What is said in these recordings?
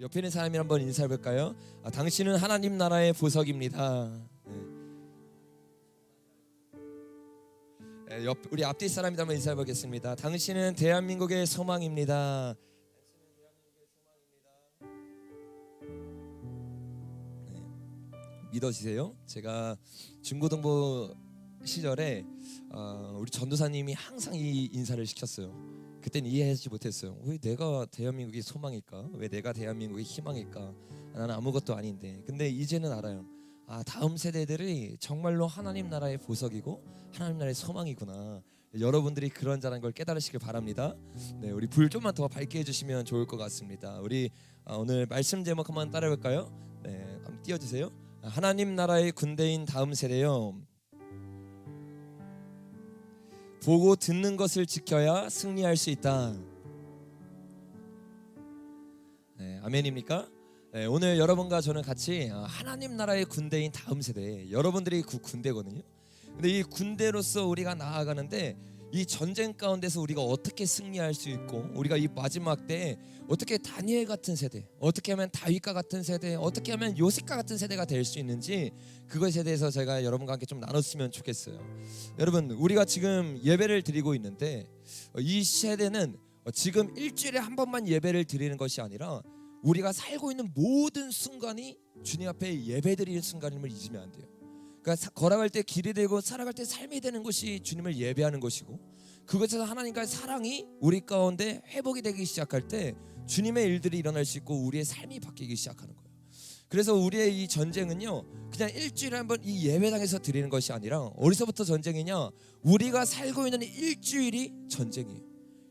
옆에 있는 사람이 한번 인사해 볼까요? 당신은 하나님 나라의 보석입니다. 우리 앞뒤 사람이 한번 인사해 보겠습니다. 당신은 대한민국의 소망입니다. 믿어지세요? 제가 중고등부 시절에 우리 전도사님이 항상 이 인사를 시켰어요. 그때는 이해하지 못했어요. 왜 내가 대한민국의 소망일까? 왜 내가 대한민국의 희망일까? 나는 아무것도 아닌데. 근데 이제는 알아요. 다음 세대들이 정말로 하나님 나라의 보석이고 하나님 나라의 소망이구나. 여러분들이 그런 자라는 걸 깨달으시길 바랍니다. 네, 우리 불 좀만 더 밝게 해주시면 좋을 것 같습니다. 우리 오늘 말씀 제목 한번 따라해볼까요? 네, 한번 띄워주세요. 하나님 나라의 군대인 다음 세대요. 보고 듣는 것을 지켜야 승리할 수 있다. 네, 아멘입니까? 네, 오늘 여러분과 저는 같이 하나님 나라의 군대인 다음 세대, 여러분들이 그 군대거든요. 근데 이 군대로서 우리가 나아가는데 이 전쟁 가운데서 우리가 어떻게 승리할 수 있고, 우리가 이 마지막 때에 어떻게 다니엘 같은 세대, 어떻게 하면 다윗과 같은 세대, 어떻게 하면 요셉과 같은 세대가 될 수 있는지, 그것에 대해서 제가 여러분과 함께 좀 나눴으면 좋겠어요. 여러분, 우리가 지금 예배를 드리고 있는데 이 세대는 지금 일주일에 한 번만 예배를 드리는 것이 아니라 우리가 살고 있는 모든 순간이 주님 앞에 예배 드리는 순간임을 잊으면 안 돼요. 그러니까 걸어갈 때 길이 되고 살아갈 때 삶이 되는 것이 주님을 예배하는 것이고, 그것에서 하나님과의 사랑이 우리 가운데 회복이 되기 시작할 때 주님의 일들이 일어날 수 있고 우리의 삶이 바뀌기 시작하는 거예요. 그래서 우리의 이 전쟁은요, 그냥 일주일에 한 번 이 예배당에서 드리는 것이 아니라, 어디서부터 전쟁이냐? 우리가 살고 있는 일주일이 전쟁이에요.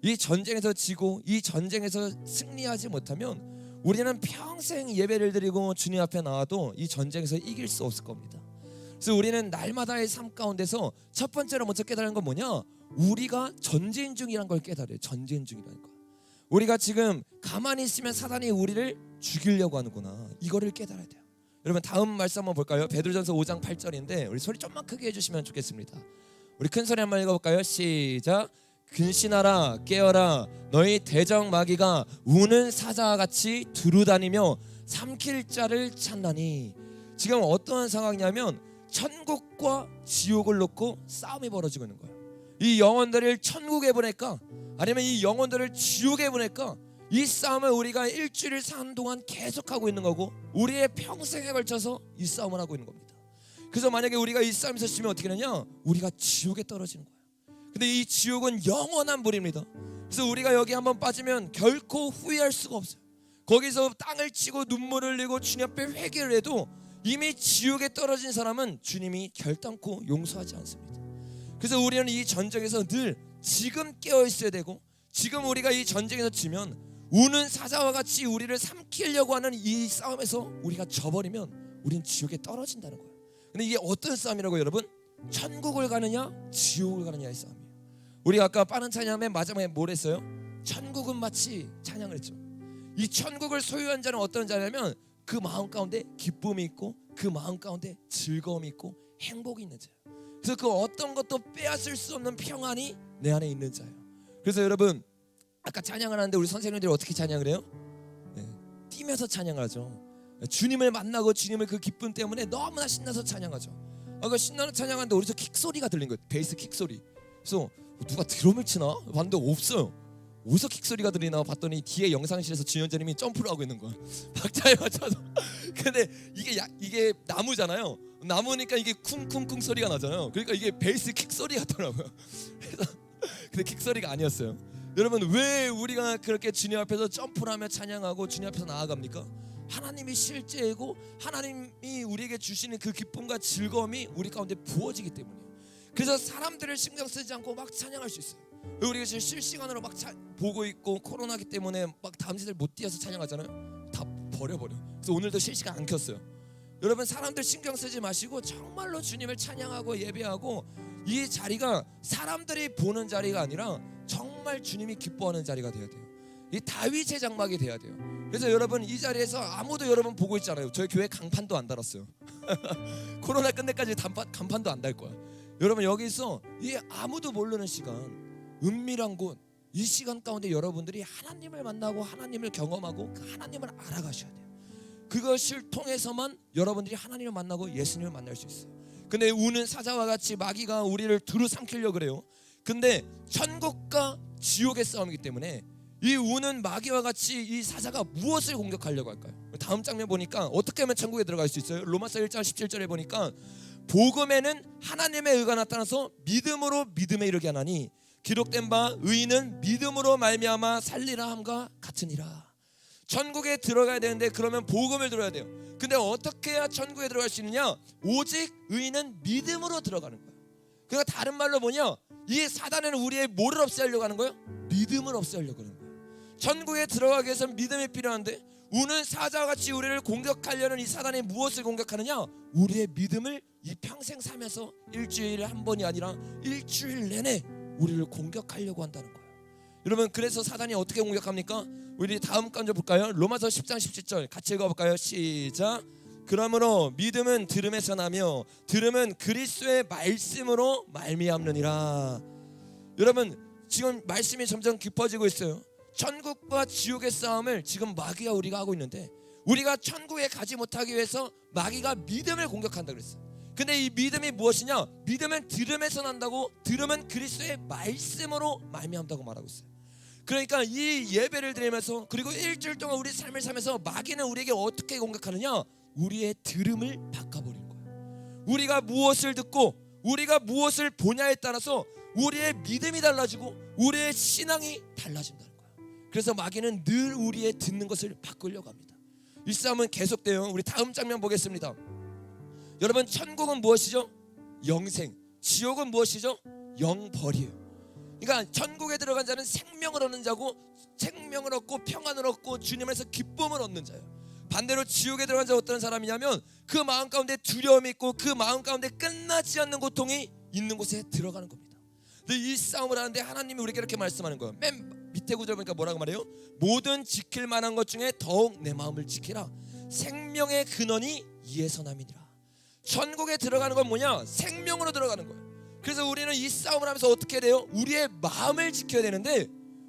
이 전쟁에서 지고 이 전쟁에서 승리하지 못하면 우리는 평생 예배를 드리고 주님 앞에 나와도 이 전쟁에서 이길 수 없을 겁니다. 그래서 우리는 날마다의 삶 가운데서 첫 번째로 먼저 깨달은 건 뭐냐? 우리가 전쟁 중이라는 걸 깨달아요. 전쟁 중이라는 거. 우리가 지금 가만히 있으면 사단이 우리를 죽이려고 하는구나. 이거를 깨달아야 돼요. 여러분, 다음 말씀 한번 볼까요? 베드로전서 5장 8절인데 우리 소리 좀만 크게 해주시면 좋겠습니다. 우리 큰 소리 한번 읽어볼까요? 시작. 근신하라, 깨어라. 너희 대적 마귀가 우는 사자와 같이 두루다니며 삼킬 자를 찾나니. 지금 어떠한 상황이냐면 천국과 지옥을 놓고 싸움이 벌어지고 있는 거예요. 이 영혼들을 천국에 보낼까, 아니면 이 영혼들을 지옥에 보낼까? 이 싸움을 우리가 일주일을 사는 동안 계속하고 있는 거고, 우리의 평생에 걸쳐서 이 싸움을 하고 있는 겁니다. 그래서 만약에 우리가 이 싸움에서 지면 어떻게 되냐? 우리가 지옥에 떨어지는 거예요. 근데 이 지옥은 영원한 불입니다. 그래서 우리가 여기 한번 빠지면 결코 후회할 수가 없어요. 거기서 땅을 치고 눈물을 흘리고 주님 앞에 회개를 해도 이미 지옥에 떨어진 사람은 주님이 결단코 용서하지 않습니다. 그래서 우리는 이 전쟁에서 늘 지금 깨어 있어야 되고, 지금 우리가 이 전쟁에서 지면 우는 사자와 같이 우리를 삼키려고 하는 이 싸움에서 우리가 져버리면 우린 지옥에 떨어진다는 거예요. 근데 이게 어떤 싸움이라고 여러분? 천국을 가느냐 지옥을 가느냐의 싸움이에요. 우리가 아까 빠른 찬양의 마지막에 뭘 했어요? 천국은 마치 찬양을 했죠. 이 천국을 소유한 자는 어떤 자냐면 그 마음 가운데 기쁨이 있고 그 마음 가운데 즐거움이 있고 행복이 있는 자예요. 그래서 그 어떤 것도 빼앗을 수 없는 평안이 내 안에 있는 자예요. 그래서 여러분, 아까 찬양을 하는데 우리 선생님들이 어떻게 찬양을 해요? 뛰면서 찬양을 하죠. 주님을 만나고 주님을 그 기쁨 때문에 너무나 신나서 찬양하죠. 그 신나는 찬양하는데 어디서 킥소리가 들린 거예요. 베이스 킥소리. 그래서 누가 드럼을 치나? 봤는데 없어요. 어디서 킥소리가 들리나 봤더니 뒤에 영상실에서 주연자님이 점프를 하고 있는 거야. 박자에 맞춰서. 근데 이게 나무잖아요. 나무니까 이게 쿵쿵쿵 소리가 나잖아요. 그러니까 이게 베이스 킥소리 같더라고요. 그래서 근데 킥소리가 아니었어요. 여러분, 왜 우리가 그렇게 주님 앞에서 점프를 하며 찬양하고 주님 앞에서 나아갑니까? 하나님이 실제이고 하나님이 우리에게 주시는 그 기쁨과 즐거움이 우리 가운데 부어지기 때문이에요. 그래서 사람들을 신경 쓰지 않고 막 찬양할 수 있어요. 우리가 지금 실시간으로 막 보고 있고 코로나기 때문에 막 다음 세대를 못 뛰어서 찬양하잖아요. 다 버려버려. 그래서 오늘도 실시간 안 켰어요. 여러분, 사람들 신경 쓰지 마시고 정말로 주님을 찬양하고 예배하고, 이 자리가 사람들이 보는 자리가 아니라 정말 주님이 기뻐하는 자리가 돼야 돼요. 이 다윗의 장막이 돼야 돼요. 그래서 여러분, 이 자리에서 아무도 여러분 보고 있잖아요. 저희 교회 강판도 안 달았어요. 코로나 끝내까지 간판도 안 달 거야. 여러분, 여기서 이 아무도 모르는 시간, 은밀한 곳, 이 시간 가운데 여러분들이 하나님을 만나고 하나님을 경험하고 그 하나님을 알아가셔야 돼요. 그것을 통해서만 여러분들이 하나님을 만나고 예수님을 만날 수 있어요. 근데 우는 사자와 같이 마귀가 우리를 두루 삼키려고 그래요. 근데 천국과 지옥의 싸움이기 때문에 이 우는 마귀와 같이 이 사자가 무엇을 공격하려고 할까요? 다음 장면 보니까 어떻게 하면 천국에 들어갈 수 있어요? 로마서 1장 17절에 보니까 복음에는 하나님의 의가 나타나서 믿음으로 믿음에 이르게 하나니 기록된 바 의인은 믿음으로 말미암아 살리라 함과 같으니라. 천국에 들어가야 되는데 그러면 복음을 들어야 돼요. 근데 어떻게 해야 천국에 들어갈 수 있느냐? 오직 의인은 믿음으로 들어가는 거예요. 그러니까 다른 말로 뭐냐? 이 사단은 우리의 뭐를 없애려고 하는 거예요? 믿음을 없애려고 하는 거예요. 천국에 들어가기 위해서 믿음이 필요한데 우는 사자와 같이 우리를 공격하려는 이 사단이 무엇을 공격하느냐? 우리의 믿음을 이 평생 살면서 일주일에 한 번이 아니라 일주일 내내 우리를 공격하려고 한다는 거예요. 여러분, 그래서 사단이 어떻게 공격합니까? 우리 다음 간절 볼까요? 로마서 10장 17절 같이 읽어볼까요? 시작. 그러므로 믿음은 들음에서 나며 들음은 그리스도의 말씀으로 말미암느니라. 여러분, 지금 말씀이 점점 깊어지고 있어요. 천국과 지옥의 싸움을 지금 마귀와 우리가 하고 있는데 우리가 천국에 가지 못하기 위해서 마귀가 믿음을 공격한다 그랬어요. 근데 이 믿음이 무엇이냐? 믿음은 들음에서 난다고, 들음은 그리스도의 말씀으로 말미암다고 말하고 있어요. 그러니까 이 예배를 드리면서 그리고 일주일 동안 우리 삶을 살면서 마귀는 우리에게 어떻게 공격하느냐? 우리의 들음을 바꿔버리는 거예요. 우리가 무엇을 듣고 우리가 무엇을 보냐에 따라서 우리의 믿음이 달라지고 우리의 신앙이 달라진다는 거예요. 그래서 마귀는 늘 우리의 듣는 것을 바꾸려고 합니다. 이 싸움은 계속돼요. 우리 다음 장면 보겠습니다. 여러분, 천국은 무엇이죠? 영생. 지옥은 무엇이죠? 영벌이에요. 그러니까 천국에 들어간 자는 생명을 얻는 자고, 생명을 얻고 평안을 얻고 주님에서 기쁨을 얻는 자예요. 반대로 지옥에 들어간 자 어떤 사람이냐면 그 마음 가운데 두려움이 있고 그 마음 가운데 끝나지 않는 고통이 있는 곳에 들어가는 겁니다. 근데 이 싸움을 하는데 하나님이 우리에게 이렇게 말씀하는 거예요. 맨 밑에 구절 보니까 뭐라고 말해요? 모든 지킬 만한 것 중에 더욱 내 마음을 지키라. 생명의 근원이 이에서 남이니라. 천국에 들어가는 건 뭐냐? 생명으로 들어가는 거예요. 그래서 우리는 이 싸움을 하면서 어떻게 돼요? 우리의 마음을 지켜야 되는데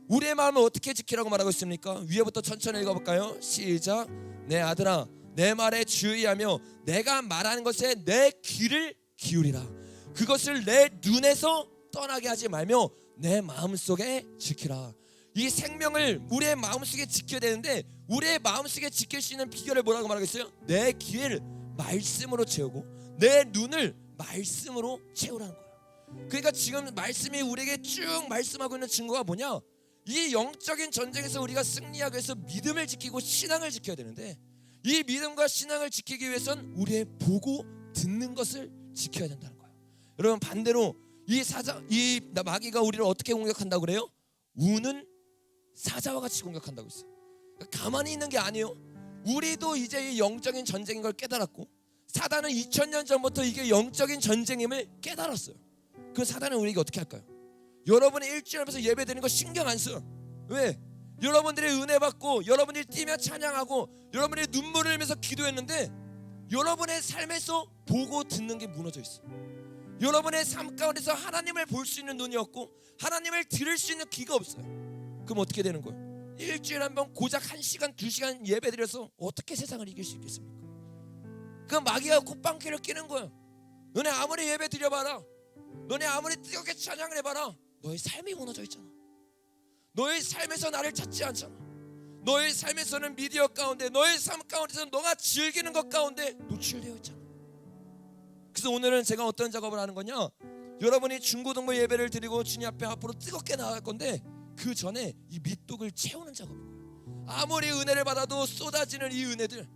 우리의 마음을 어떻게 지키라고 말하고 있습니까? 위에부터 천천히 읽어볼까요? 시작. 내 아들아, 내 말에 주의하며 내가 말하는 것에 내 귀를 기울이라. 그것을 내 눈에서 떠나게 하지 말며 내 마음속에 지키라. 이 생명을 우리의 마음속에 지켜야 되는데 우리의 마음속에 지킬 수 있는 비결을 뭐라고 말하겠어요? 내 귀를 말씀으로 채우고 내 눈을 말씀으로 채우라는 거예요. 그러니까 지금 말씀이 우리에게 쭉 말씀하고 있는 증거가 뭐냐? 이 영적인 전쟁에서 우리가 승리하기 위해서 믿음을 지키고 신앙을 지켜야 되는데 이 믿음과 신앙을 지키기 위해선 우리의 보고 듣는 것을 지켜야 된다는 거예요. 여러분, 반대로 이 마귀가 우리를 어떻게 공격한다고 그래요? 우는 사자와 같이 공격한다고 했어요. 가만히 있는 게 아니에요. 우리도 이제 이 영적인 전쟁인 걸 깨달았고 사단은 2000년 전부터 이게 영적인 전쟁임을 깨달았어요. 그 사단은 우리에게 어떻게 할까요? 여러분이 일주일하면서 예배 드리는 거 신경 안 써. 왜? 여러분들이 은혜 받고 여러분들이 뛰며 찬양하고 여러분들이 눈물을 흘리면서 기도했는데 여러분의 삶에서 보고 듣는 게 무너져 있어. 여러분의 삶 가운데서 하나님을 볼 수 있는 눈이 없고 하나님을 들을 수 있는 귀가 없어요. 그럼 어떻게 되는 거예요? 일주일에 한 번 고작 1시간 2시간 예배 드려서 어떻게 세상을 이길 수 있겠습니까? 그 마귀가 콧방귀를 끼는 거예요. 너네 아무리 예배 드려봐라, 너네 아무리 뜨겁게 찬양을 해봐라, 너의 삶이 무너져 있잖아. 너의 삶에서 나를 찾지 않잖아. 너의 삶에서는 미디어 가운데, 너의 삶 가운데서 너가 즐기는 것 가운데 노출되어 있잖아. 그래서 오늘은 제가 어떤 작업을 하는 거냐? 여러분이 중고등부 예배를 드리고 주님 앞에 앞으로 뜨겁게 나아갈 건데 그 전에 이 밑독을 채우는 작업이에요. 아무리 은혜를 받아도 쏟아지는 이 은혜들,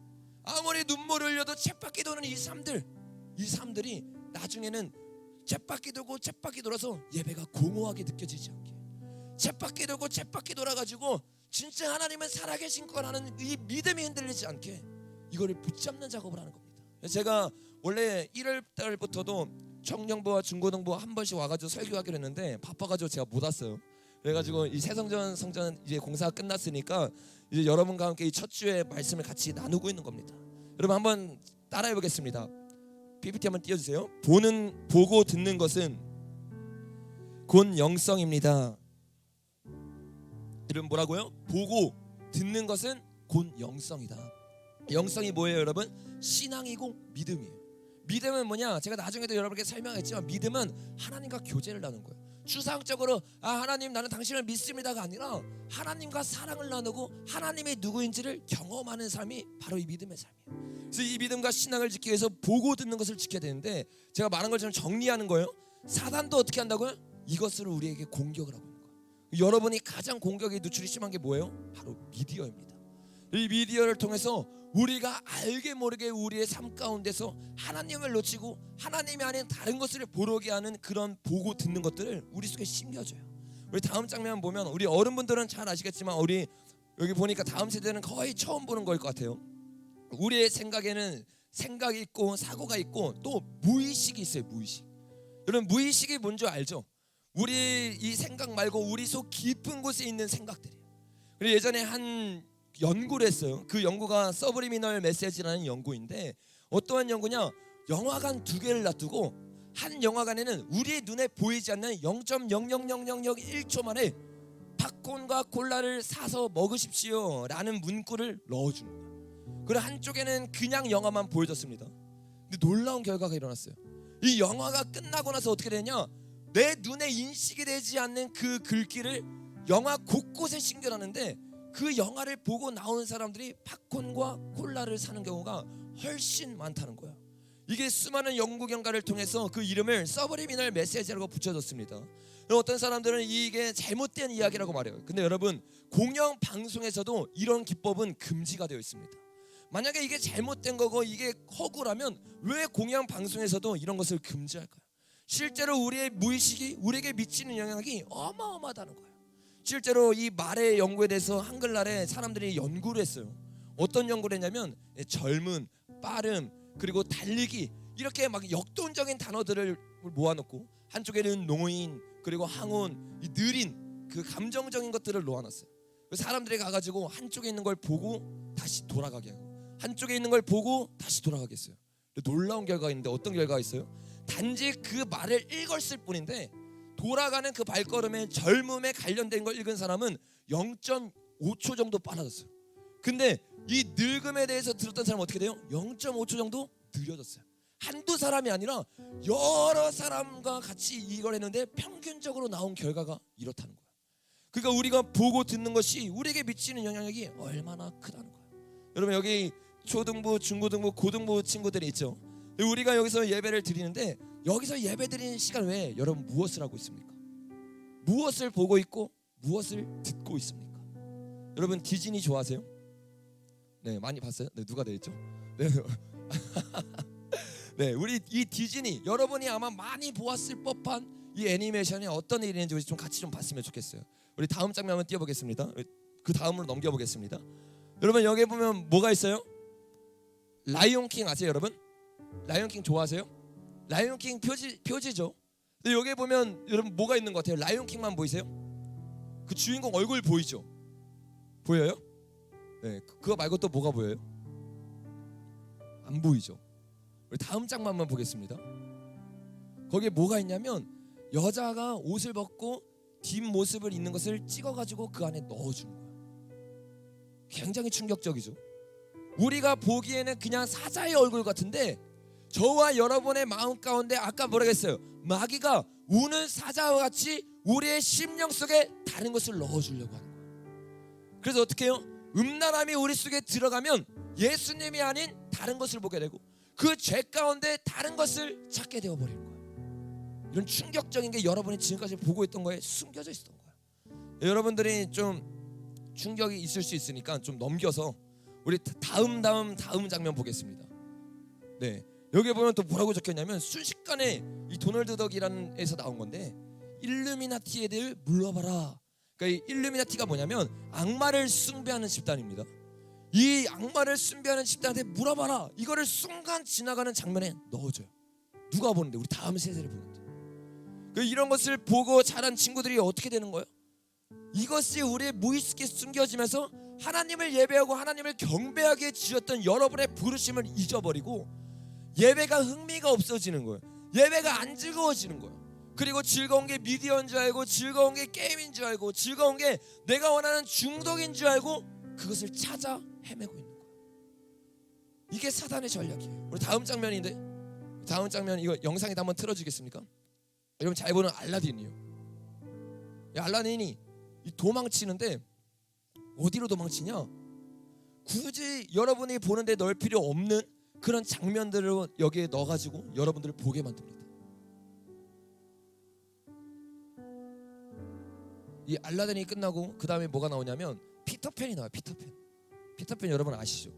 아무리 눈물을 흘려도 쳇바퀴 도는 이 삶들이 나중에는 쳇바퀴 돌고 쳇바퀴 돌아서 예배가 공허하게 느껴지지 않게, 쳇바퀴 돌고 쳇바퀴 돌아가지고 진짜 하나님은 살아계신 거라는 이 믿음이 흔들리지 않게 이거를 붙잡는 작업을 하는 겁니다. 제가 원래 1월 달부터도 청년부와 중고등부 한 번씩 와가지고 설교하기로 했는데 바빠가지고 제가 못 왔어요. 그래가지고 이 새성전 성전 이제 공사가 끝났으니까 이제 여러분과 함께 이 첫 주의 말씀을 같이 나누고 있는 겁니다. 여러분 한번 따라해 보겠습니다. PPT 한번 띄워주세요. 보고 듣는 것은 곧 영성입니다. 들은 뭐라고요? 보고 듣는 것은 곧 영성이다. 영성이 뭐예요, 여러분? 신앙이고 믿음이에요. 믿음은 뭐냐? 제가 나중에도 여러분께 설명했지만 믿음은 하나님과 교제를 나누는 거예요. 추상적으로 하나님 나는 당신을 믿습니다가 아니라 하나님과 사랑을 나누고 하나님이 누구인지를 경험하는 삶이 바로 이 믿음의 삶이에요. 그래서 이 믿음과 신앙을 지키기 위해서 보고 듣는 것을 지켜야 되는데, 제가 말한 것처럼 정리하는 거예요. 사단도 어떻게 한다고요? 이것으로 우리에게 공격을 하고 있는 거예요. 여러분이 가장 공격에 노출이 심한 게 뭐예요? 바로 미디어입니다. 이 미디어를 통해서 우리가 알게 모르게 우리의 삶 가운데서 하나님을 놓치고 하나님이 아닌 다른 것을 보려게 하는 그런 보고 듣는 것들을 우리 속에 심겨줘요. 우리 다음 장면 보면 우리 어른분들은 잘 아시겠지만 우리 여기 보니까 다음 세대는 거의 처음 보는 거일 것 같아요. 우리의 생각에는 생각이 있고 사고가 있고 또 무의식이 있어요. 무의식. 여러분 무의식이 뭔지 알죠? 우리 이 생각 말고 우리 속 깊은 곳에 있는 생각들이에요. 그리고 예전에 한 연구를 했어요. 그 연구가 서브리미널 메시지라는 연구인데, 어떠한 연구냐? 영화관 2개를 놔두고 한 영화관에는 우리의 눈에 보이지 않는 0.00001초 만에 팝콘과 콜라를 사서 먹으십시오 라는 문구를 넣어주는 거예요. 그리고 한쪽에는 그냥 영화만 보여줬습니다. 근데 놀라운 결과가 일어났어요. 이 영화가 끝나고 나서 어떻게 되냐? 내 눈에 인식이 되지 않는 그 글귀를 영화 곳곳에 심겨놨는데, 그 영화를 보고 나오는 사람들이 팝콘과 콜라를 사는 경우가 훨씬 많다는 거야. 이게 수많은 연구 결과를 통해서 그 이름을 서브리미널 메시지라고 붙여줬습니다. 어떤 사람들은 이게 잘못된 이야기라고 말해요. 근데 여러분, 공영 방송에서도 이런 기법은 금지가 되어 있습니다. 만약에 이게 잘못된 거고 이게 허구라면 왜 공영 방송에서도 이런 것을 금지할까요? 실제로 우리의 무의식이 우리에게 미치는 영향이 어마어마하다는 거예요. 실제로 이 말의 연구에 대해서 한글날에 사람들이 연구를 했어요. 어떤 연구를 했냐면 젊은, 빠름, 그리고 달리기, 이렇게 막 역동적인 단어들을 모아놓고 한쪽에는 노인, 그리고 항온, 이 느린 그 감정적인 것들을 놓아놨어요. 사람들이 가가지고 한쪽에 있는 걸 보고 다시 돌아가게 하고 한쪽에 있는 걸 보고 다시 돌아가게 했어요. 놀라운 결과가 있는데 어떤 결과가 있어요? 단지 그 말을 읽었을 뿐인데 돌아가는 그 발걸음에 젊음에 관련된 걸 읽은 사람은 0.5초 정도 빨라졌어요. 근데 이 늙음에 대해서 들었던 사람은 어떻게 돼요? 0.5초 정도 느려졌어요. 한두 사람이 아니라 여러 사람과 같이 이걸 했는데 평균적으로 나온 결과가 이렇다는 거예요. 그러니까 우리가 보고 듣는 것이 우리에게 미치는 영향력이 얼마나 크다는 거예요. 여러분 여기 초등부, 중고등부, 고등부 친구들이 있죠. 우리가 여기서 예배를 드리는데 여기서 예배 드리는 시간 외에 여러분 무엇을 하고 있습니까? 무엇을 보고 있고 무엇을 듣고 있습니까? 여러분 디즈니 좋아하세요? 네, 많이 봤어요? 네, 누가 되겠죠? 네, 네, 우리 이 디즈니 여러분이 아마 많이 보았을 법한 이 애니메이션이 어떤 일인지 우리 좀 같이 좀 봤으면 좋겠어요. 우리 다음 장면 한번 띄워보겠습니다. 그 다음으로 넘겨보겠습니다. 여러분 여기 보면 뭐가 있어요? 라이온킹 아세요, 여러분? 라이온킹 좋아하세요? 라이온킹 표지죠. 근데 여기 보면 여러분 뭐가 있는 것 같아요? 라이온킹만 보이세요? 그 주인공 얼굴 보이죠? 보여요? 네, 그거 말고 또 뭐가 보여요? 안 보이죠? 우리 다음 장면만 보겠습니다. 거기에 뭐가 있냐면 여자가 옷을 벗고 뒷모습을 있는 것을 찍어가지고 그 안에 넣어주는 거예요. 굉장히 충격적이죠. 우리가 보기에는 그냥 사자의 얼굴 같은데 저와 여러분의 마음 가운데 아까 뭐라고 했어요? 마귀가 우는 사자와 같이 우리의 심령 속에 다른 것을 넣어주려고 하는 거예요. 그래서 어떻게 해요? 음란함이 우리 속에 들어가면 예수님이 아닌 다른 것을 보게 되고 그 죄 가운데 다른 것을 찾게 되어버리는 거예요. 이런 충격적인 게 여러분이 지금까지 보고 있던 거에 숨겨져 있었던 거예요. 여러분들이 좀 충격이 있을 수 있으니까 좀 넘겨서 우리 다음 장면 보겠습니다. 네, 여기 보면 또 뭐라고 적혀있냐면 순식간에 이 도널드 덕이라는 에서 나온 건데 일루미나티에 대해 물어봐라. 그러니까 이 일루미나티가 뭐냐면 악마를 숭배하는 집단입니다. 이 악마를 숭배하는 집단한테 물어봐라. 이거를 순간 지나가는 장면에 넣어줘요. 누가 보는데? 우리 다음 세대를 보는데. 이런 것을 보고 자란 친구들이 어떻게 되는 거예요? 이것이 우리의 무의식에 숨겨지면서 하나님을 예배하고 하나님을 경배하게 지었던 여러분의 부르심을 잊어버리고 예배가 흥미가 없어지는 거예요. 예배가 안 즐거워지는 거예요. 그리고 즐거운 게 미디어인 줄 알고, 즐거운 게 게임인 줄 알고, 즐거운 게 내가 원하는 중독인 줄 알고 그것을 찾아 헤매고 있는 거야. 이게 사단의 전략이에요. 우리 다음 장면인데, 다음 장면 이거 영상에다 한번 틀어주겠습니까? 여러분 잘 보는 알라딘이요. 이 알라딘이 도망치는데 어디로 도망치냐? 굳이 여러분이 보는데 넣을 필요 없는 그런 장면들을 여기에 넣어가지고 여러분들을 보게 만듭니다. 이 알라딘이 끝나고 그 다음에 뭐가 나오냐면 피터팬이 나와요. 피터팬 여러분 아시죠?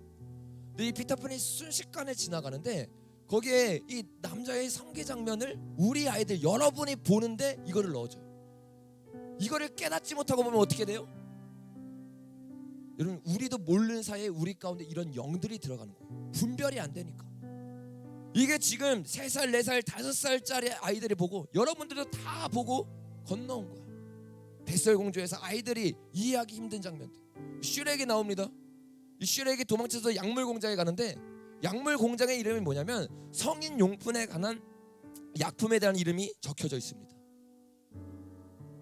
근데 이 피터팬이 순식간에 지나가는데 거기에 이 남자의 성기 장면을 우리 아이들 여러분이 보는데 이거를 넣어줘요. 이거를 깨닫지 못하고 보면 어떻게 돼요? 여러분 우리도 모르는 사이에 우리 가운데 이런 영들이 들어가는 거예요. 분별이 안 되니까. 이게 지금 3살, 4살, 5살짜리 아이들이 보고 여러분들도 다 보고 건너온 거야. 백설공주에서 아이들이 이해하기 힘든 장면들. 슈렉이 나옵니다. 이 슈렉이 도망쳐서 약물 공장에 가는데 약물 공장의 이름이 뭐냐면 성인 용품에 관한 약품에 대한 이름이 적혀져 있습니다.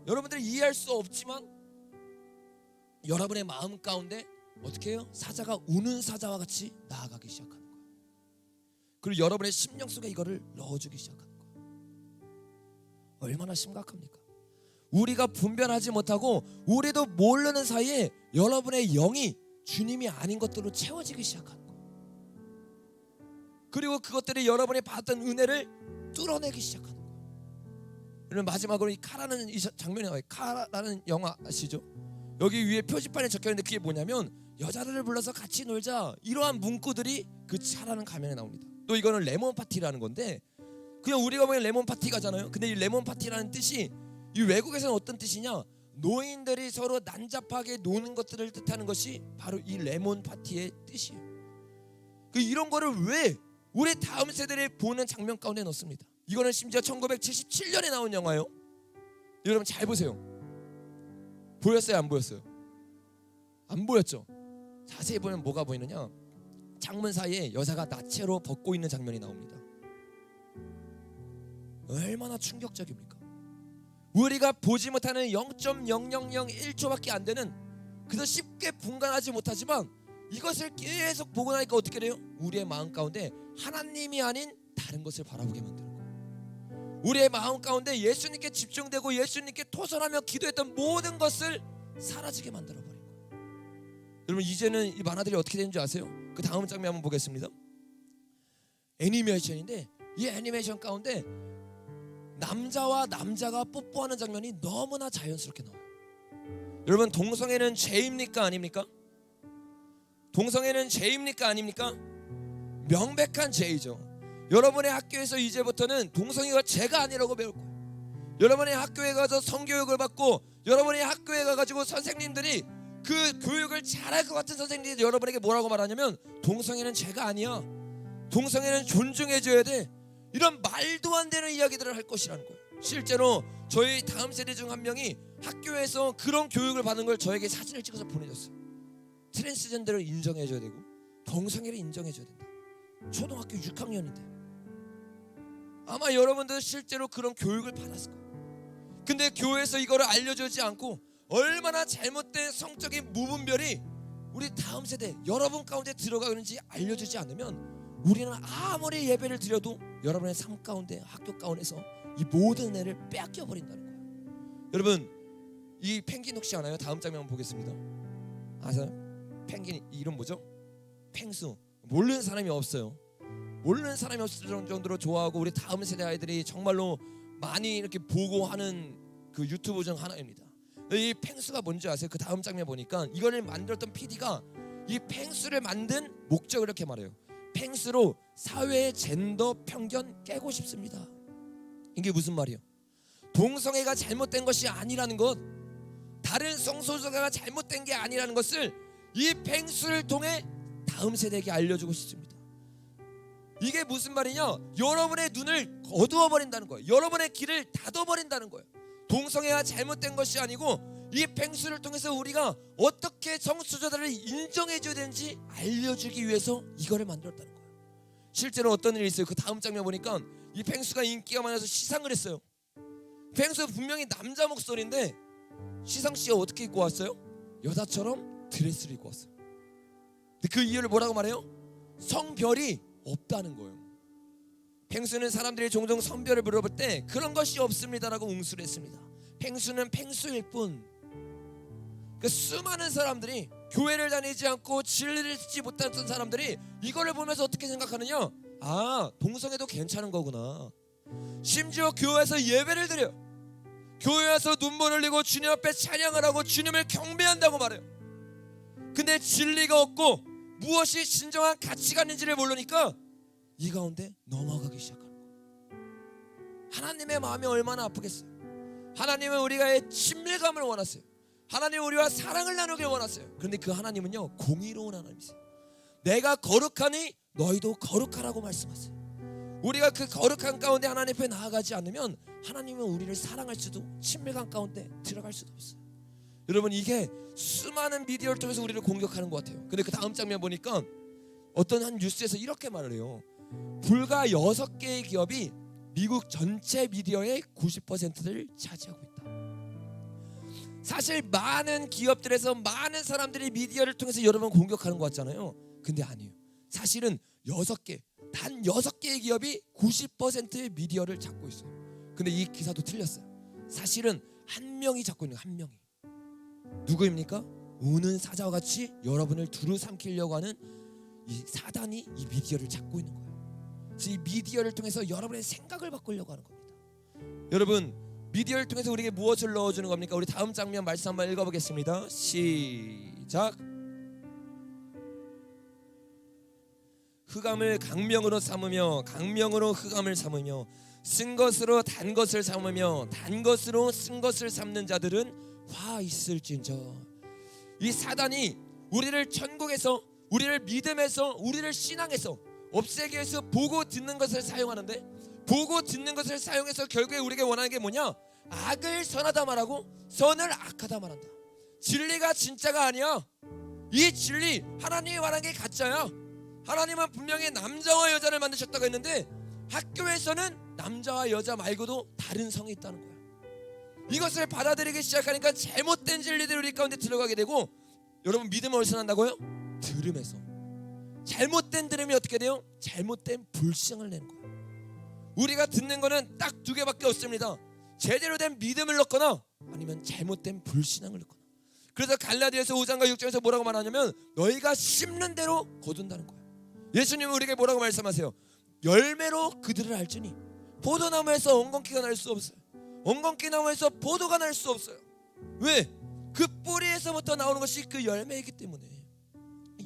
여러분들이 이해할 수 없지만 여러분의 마음 가운데 어떻게 해요? 사자가 우는 사자와 같이 나아가기 시작하는 거예요. 그리고 여러분의 심령 속에 이거를 넣어주기 시작하는 거예요. 얼마나 심각합니까? 우리가 분별하지 못하고 우리도 모르는 사이에 여러분의 영이 주님이 아닌 것들로 채워지기 시작하는 거예요. 그리고 그것들이 여러분이 받았던 은혜를 뚫어내기 시작하는 거예요. 그러면 마지막으로 이 카라는 이 장면이 나와요. 카라라는 영화 아시죠? 여기 위에 표지판에 적혀있는데 그게 뭐냐면 여자들을 불러서 같이 놀자, 이러한 문구들이 그 차라는 가면에 나옵니다. 또 이거는 레몬 파티라는 건데 그냥 우리가 보기엔 레몬 파티 가잖아요. 근데 이 레몬 파티라는 뜻이 이 외국에서는 어떤 뜻이냐, 노인들이 서로 난잡하게 노는 것들을 뜻하는 것이 바로 이 레몬 파티의 뜻이에요. 이런 거를 왜 우리 다음 세대를 보는 장면 가운데 넣습니다. 이거는 심지어 1977년에 나온 영화예요. 여러분 잘 보세요. 보였어요? 안 보였어요? 안 보였죠? 자세히 보면 뭐가 보이느냐, 창문 사이에 여자가 나체로 벗고 있는 장면이 나옵니다. 얼마나 충격적입니까? 우리가 보지 못하는 0.0001초밖에 안 되는, 그래서 쉽게 분간하지 못하지만 이것을 계속 보고 나니까 어떻게 돼요? 우리의 마음 가운데 하나님이 아닌 다른 것을 바라보게 만드는 거예요. 우리의 마음 가운데 예수님께 집중되고 예수님께 토설하며 기도했던 모든 것을 사라지게 만들어버린 거예요. 여러분 이제는 이 만화들이 어떻게 되는지 아세요? 그 다음 장면 한번 보겠습니다. 애니메이션인데 이 애니메이션 가운데 남자와 남자가 뽀뽀하는 장면이 너무나 자연스럽게 나와요. 여러분 동성애는 죄입니까 아닙니까? 동성애는 죄입니까 아닙니까? 명백한 죄이죠. 여러분의 학교에서 이제부터는 동성애가 죄가 아니라고 배울 거예요. 여러분의 학교에 가서 성교육을 받고 여러분의 학교에 가가지고 선생님들이 그 교육을 잘할 것 같은 선생님들이 여러분에게 뭐라고 말하냐면 동성애는 죄가 아니야, 동성애는 존중해줘야 돼, 이런 말도 안 되는 이야기들을 할 것이라는 거예요. 실제로 저희 다음 세대 중 한 명이 학교에서 그런 교육을 받은 걸 저에게 사진을 찍어서 보내줬어요. 트랜스젠더를 인정해줘야 되고 동성애를 인정해줘야 된다. 초등학교 6학년인데 아마 여러분들 실제로 그런 교육을 받았을 거예요. 근데 교회에서 이거를 알려주지 않고 얼마나 잘못된 성적인 무분별이 우리 다음 세대 여러분 가운데 들어가는지 알려주지 않으면 우리는 아무리 예배를 드려도 여러분의 삶 가운데 학교 가운데서 이 모든 애를 빼앗겨 버린다는 거예요. 여러분 이 펭귄 혹시 아나요? 다음 장면 보겠습니다. 아세요? 펭귄 이름 뭐죠? 펭수. 모르는 사람이 없어요. 모르는 사람이 없을 정도로 좋아하고 우리 다음 세대 아이들이 정말로 많이 이렇게 보고 하는 그 유튜브 중 하나입니다. 이 펭수가 뭔지 아세요? 그 다음 장면 보니까 이거를 만들었던 PD가 이 펭수를 만든 목적을 이렇게 말해요. 펭수로 사회의 젠더 편견 깨고 싶습니다. 이게 무슨 말이에요? 동성애가 잘못된 것이 아니라는 것, 다른 성소수자가 잘못된 게 아니라는 것을 이 펭수를 통해 다음 세대에게 알려주고 싶습니다. 이게 무슨 말이냐? 여러분의 눈을 어두워 버린다는 거예요. 여러분의 길을 닫아 버린다는 거예요. 동성애가 잘못된 것이 아니고 이 펭수를 통해서 우리가 어떻게 성소수자들을 인정해줘야 되는지 알려주기 위해서 이거를 만들었다는 거예요. 실제로 어떤 일이 있어요? 그 다음 장면 보니까 이 펭수가 인기가 많아서 시상을 했어요. 펭수 분명히 남자 목소리인데 시상씨가 어떻게 입고 왔어요? 여자처럼 드레스를 입고 왔어요. 근데 그 이유를 뭐라고 말해요? 성별이 없다는 거예요. 펭수는 사람들이 종종 성별을 물어볼 때 그런 것이 없습니다라고 응수를 했습니다. 펭수는 펭수일 뿐. 그 수많은 사람들이, 교회를 다니지 않고 진리를 듣지 못했던 사람들이 이거를 보면서 어떻게 생각하느냐? 아, 동성애도 괜찮은 거구나. 심지어 교회에서 예배를 드려요. 교회 와서 눈물 흘리고 주님 앞에 찬양을 하고 주님을 경배한다고 말해요. 근데 진리가 없고 무엇이 진정한 가치가 있는지를 모르니까 이 가운데 넘어가기 시작하는 거예요. 하나님의 마음이 얼마나 아프겠어요. 하나님은 우리가의 친밀감을 원하세요. 하나님은 우리와 사랑을 나누길 원하세요. 그런데 그 하나님은요, 공의로운 하나님이세요. 내가 거룩하니 너희도 거룩하라고 말씀하세요. 우리가 그 거룩한 가운데 하나님 앞에 나아가지 않으면 하나님은 우리를 사랑할 수도, 친밀감 가운데 들어갈 수도 없어요. 여러분, 이게 수많은 미디어를 통해서 우리를 공격하는 것 같아요. 근데 그 다음 장면 보니까 어떤 한 뉴스에서 이렇게 말을 해요. 불과 6개의 기업이 미국 전체 미디어의 90%를 차지하고 있다. 사실 많은 기업들에서 많은 사람들이 미디어를 통해서 여러분 공격하는 것 같잖아요. 근데 아니에요. 사실은 단 6개의 기업이 90%의 미디어를 잡고 있어요. 근데 이 기사도 틀렸어요. 사실은 한 명이 잡고 있는 거예요. 한 명이. 누구입니까? 우는 사자와 같이 여러분을 두루 삼키려고 하는 이 사단이 이 미디어를 잡고 있는 거예요. 그래서 이 미디어를 통해서 여러분의 생각을 바꾸려고 하는 겁니다. 여러분, 미디어를 통해서 우리에게 무엇을 넣어주는 겁니까? 우리 다음 장면 말씀 한번 읽어보겠습니다. 시작. 흑암을 강명으로 삼으며 강명으로 흑암을 삼으며 쓴 것으로 단 것을 삼으며 단 것으로 쓴 것을 삼는 자들은 화 있을진저. 이 사단이 우리를 천국에서, 우리를 믿음에서, 우리를 신앙에서 없애기 위해서 보고 듣는 것을 사용하는데, 보고 듣는 것을 사용해서 결국에 우리에게 원하는 게 뭐냐? 악을 선하다 말하고 선을 악하다 말한다. 진리가 진짜가 아니야. 이 진리, 하나님이 말한 게 가짜야. 하나님은 분명히 남자와 여자를 만드셨다고 했는데 학교에서는 남자와 여자 말고도 다른 성이 있다는 거야. 이것을 받아들이기 시작하니까 잘못된 진리들이 우리 가운데 들어가게 되고, 여러분, 믿음을 어디서 난다고요? 들음에서. 잘못된 들음이 어떻게 돼요? 잘못된 불신을 내는 거예요. 우리가 듣는 거는 딱 2개밖에 없습니다. 제대로 된 믿음을 넣거나 아니면 잘못된 불신앙을 넣거나. 그래서 갈라디아서 5장과 6장에서 뭐라고 말하냐면 너희가 심는 대로 거둔다는 거예요. 예수님은 우리에게 뭐라고 말씀하세요? 열매로 그들을 알지니 포도나무에서 엉겅퀴가 날 수 없어요. 엉겅퀴 나무에서 포도가 날 수 없어요. 왜? 그 뿌리에서부터 나오는 것이 그 열매이기 때문에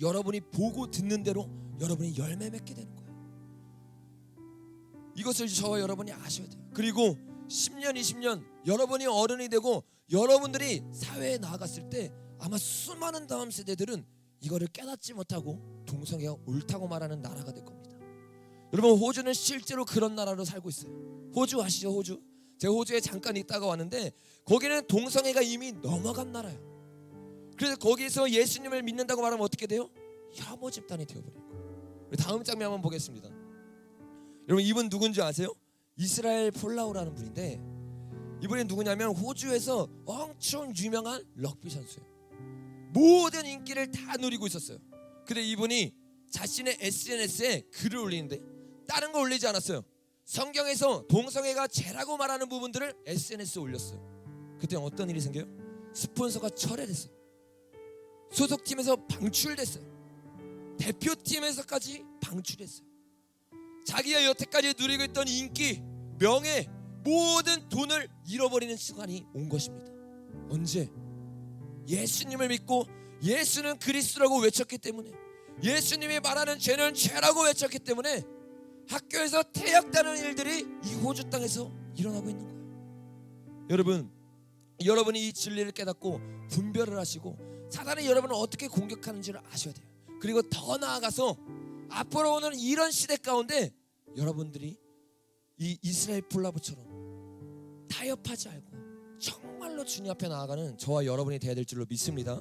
여러분이 보고 듣는 대로 여러분이 열매 맺게 되는 거예요. 이것을 저와 여러분이 아셔야 돼요. 그리고 10년, 20년 여러분이 어른이 되고 여러분들이 사회에 나아갔을 때 아마 수많은 다음 세대들은 이거를 깨닫지 못하고 동성애가 옳다고 말하는 나라가 될 겁니다. 여러분, 호주는 실제로 그런 나라로 살고 있어요. 호주 아시죠? 호주? 제가 호주에 잠깐 있다가 왔는데 거기는 동성애가 이미 넘어간 나라예요. 그래서 거기서 예수님을 믿는다고 말하면 어떻게 돼요? 혐오 집단이 되어버려요. 다음 장면 한번 보겠습니다. 여러분, 이분 누군지 아세요? 이스라엘 폴라우라는 분인데, 이분이 누구냐면 호주에서 엄청 유명한 럭비 선수예요. 모든 인기를 다 누리고 있었어요. 근데 이분이 자신의 SNS에 글을 올리는데 다른 거 올리지 않았어요. 성경에서 동성애가 죄라고 말하는 부분들을 SNS에 올렸어요. 그때 어떤 일이 생겨요? 스폰서가 철회됐어요. 소속팀에서 방출됐어요. 대표팀에서까지 방출했어요. 자기가 여태까지 누리고 있던 인기, 명예, 모든 돈을 잃어버리는 시간이 온 것입니다. 언제? 예수님을 믿고 예수는 그리스도라고 외쳤기 때문에, 예수님이 말하는 죄는 죄라고 외쳤기 때문에 학교에서 퇴학되는 일들이 이 호주 땅에서 일어나고 있는 거예요. 여러분, 여러분이 이 진리를 깨닫고 분별을 하시고 사단이 여러분을 어떻게 공격하는지를 아셔야 돼요. 그리고 더 나아가서 앞으로 오는 이런 시대 가운데 여러분들이 이 이스라엘 폴라브처럼 타협하지 않고 정말로 주님 앞에 나아가는 저와 여러분이 되어야 될 줄로 믿습니다.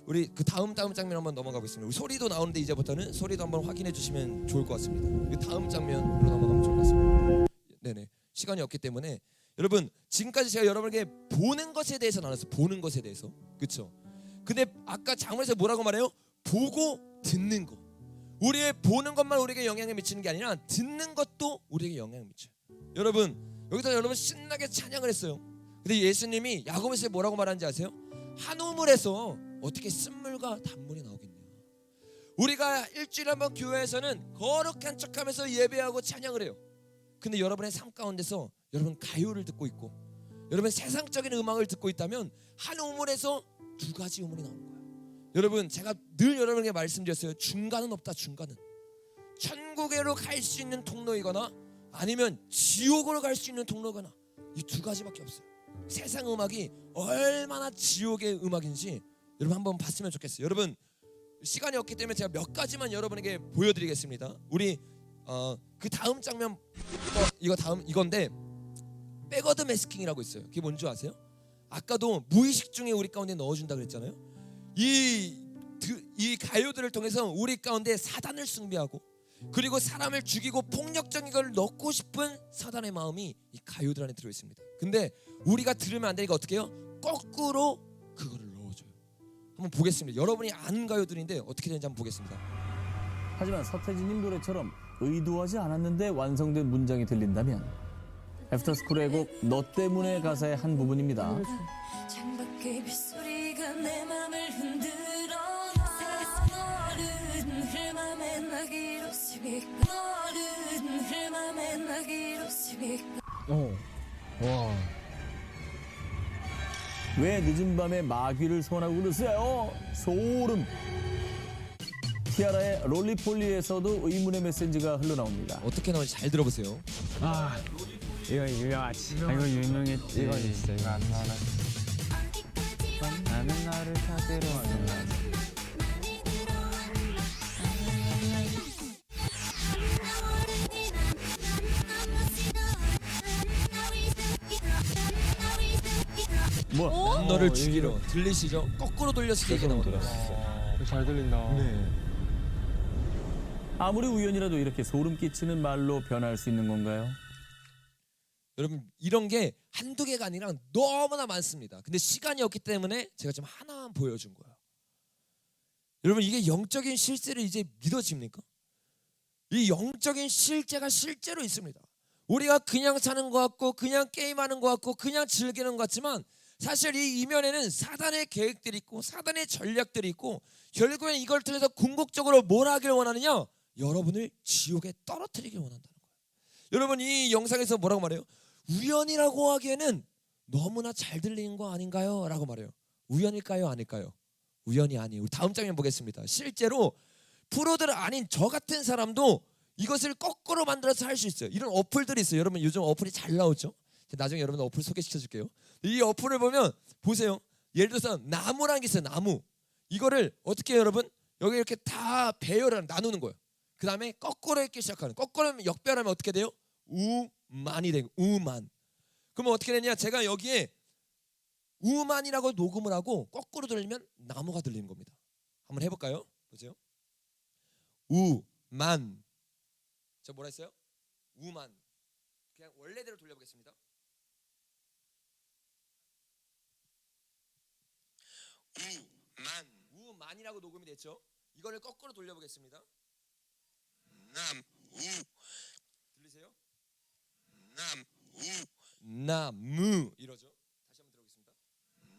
우리 그 다음 장면 한번 넘어가 보겠습니다. 우리 소리도 나오는데 이제부터는 소리도 한번 확인해 주시면 좋을 것 같습니다. 그 다음 장면으로 넘어가면 좋을 것 같습니다. 네네, 시간이 없기 때문에 여러분 지금까지 제가 여러분에게 보는 것에 대해서 나눴어요. 보는 것에 대해서. 그렇죠? 근데 아까 장문에서 뭐라고 말해요? 보고 듣는 거. 우리의 보는 것만 우리에게 영향을 미치는 게 아니라 듣는 것도 우리에게 영향을 미쳐요. 여러분 여기서 여러분 신나게 찬양을 했어요. 근데 예수님이 야고보서에 뭐라고 말하는지 아세요? 한 우물에서 어떻게 쓴물과 단물이 나오겠냐. 우리가 일주일에 한 번 교회에서는 거룩한 척하면서 예배하고 찬양을 해요. 근데 여러분의 삶 가운데서 여러분 가요를 듣고 있고 여러분 세상적인 음악을 듣고 있다면 한 우물에서 두 가지 우물이 나오는 거예요. 여러분 제가 늘 여러분에게 말씀드렸어요. 중간은 없다. 중간은 천국으로 갈 수 있는 통로이거나 아니면 지옥으로 갈 수 있는 통로거나 이 두 가지밖에 없어요. 세상 음악이 얼마나 지옥의 음악인지 여러분 한번 봤으면 좋겠어요. 여러분 시간이 없기 때문에 제가 몇 가지만 여러분에게 보여드리겠습니다. 우리 그 다음 장면 이건데 백워드 매스킹이라고 있어요. 그게 뭔지 아세요? 아까도 무의식 중에 우리 가운데 넣어준다 그랬잖아요. 이 가요들을 통해서 우리 가운데 사단을 숭배하고 그리고 사람을 죽이고 폭력적인 걸 넣고 싶은 사단의 마음이 이 가요들 안에 들어있습니다. 근데 우리가 들으면 안 되니까 어떻게 해요? 거꾸로 그거를 넣어줘요. 한번 보겠습니다. 여러분이 아는 가요들인데 어떻게 되는지 한번 보겠습니다. 하지만 서태지님 노래처럼 의도하지 않았는데 완성된 문장이 들린다면 애프터스쿨의 곡 너 때문에 가사의 한 부분입니다. 창밖의 빗소리가 내 맘을 흔들어 너른 흘맘에 나기로 쓰겠고 너른 흘맘에 나기로 쓰겠고 와. 왜 늦은 밤에 마귀를 소원하고 그러세요? 소름. 티아라의 롤리폴리에서도 의문의 메시지가 흘러나옵니다. 어떻게 나오는지 잘 들어보세요. 아 이거 유명하지. 이거 유명했지. 이거 진짜 이거 안 나와. 나는 나를 찾으러 가는 날. 뭐? 너를 죽이러 들리시죠? 거꾸로 돌렸을 때 이게 나오는 거예요. 잘 들린다. 네. 아무리 우연이라도 이렇게 소름 끼치는 말로 변할 수 있는 건가요? 여러분 이런 게 한두 개가 아니라 너무나 많습니다. 근데 시간이 없기 때문에 제가 좀 하나만 보여준 거예요. 여러분 이게 영적인 실제를 이제 믿어집니까? 이 영적인 실제가 실제로 있습니다. 우리가 그냥 사는 것 같고 그냥 게임하는 것 같고 그냥 즐기는 것 같지만 사실 이 이면에는 사단의 계획들이 있고 사단의 전략들이 있고 결국엔 이걸 통해서 궁극적으로 뭘 하길 원하느냐? 여러분을 지옥에 떨어뜨리길 원한다는 거예요. 여러분 이 영상에서 뭐라고 말해요? 우연이라고 하기에는 너무나 잘 들리는 거 아닌가요? 라고 말해요. 우연일까요? 아닐까요? 우연이 아니에요. 우리 다음 장면 보겠습니다. 실제로 프로들 아닌 저 같은 사람도 이것을 거꾸로 만들어서 할 수 있어요. 이런 어플들이 있어요. 여러분 요즘 어플이 잘 나오죠? 나중에 여러분 어플 소개시켜 줄게요. 이 어플을 보면 보세요. 예를 들어서 나무라는 게 있어요. 나무. 이거를 어떻게 해요, 여러분? 여기 이렇게 다 배열을 나누는 거예요. 그 다음에 거꾸로 읽기 시작하는. 거꾸로 역배열하면 어떻게 돼요? 우만이 되고 우만. 그러면 어떻게 되냐? 제가 여기에 우만이라고 녹음을 하고 거꾸로 들리면 나무가 들리는 겁니다. 한번 해볼까요? 보세요. 우만. 저 뭐라 했어요? 우만. 그냥 원래대로 돌려보겠습니다. 우만. 우만이라고 녹음이 됐죠? 이거를 거꾸로 돌려보겠습니다. 남우. 들리세요? 남우. 나무 이러죠. 다시 한번 들어보겠습니다.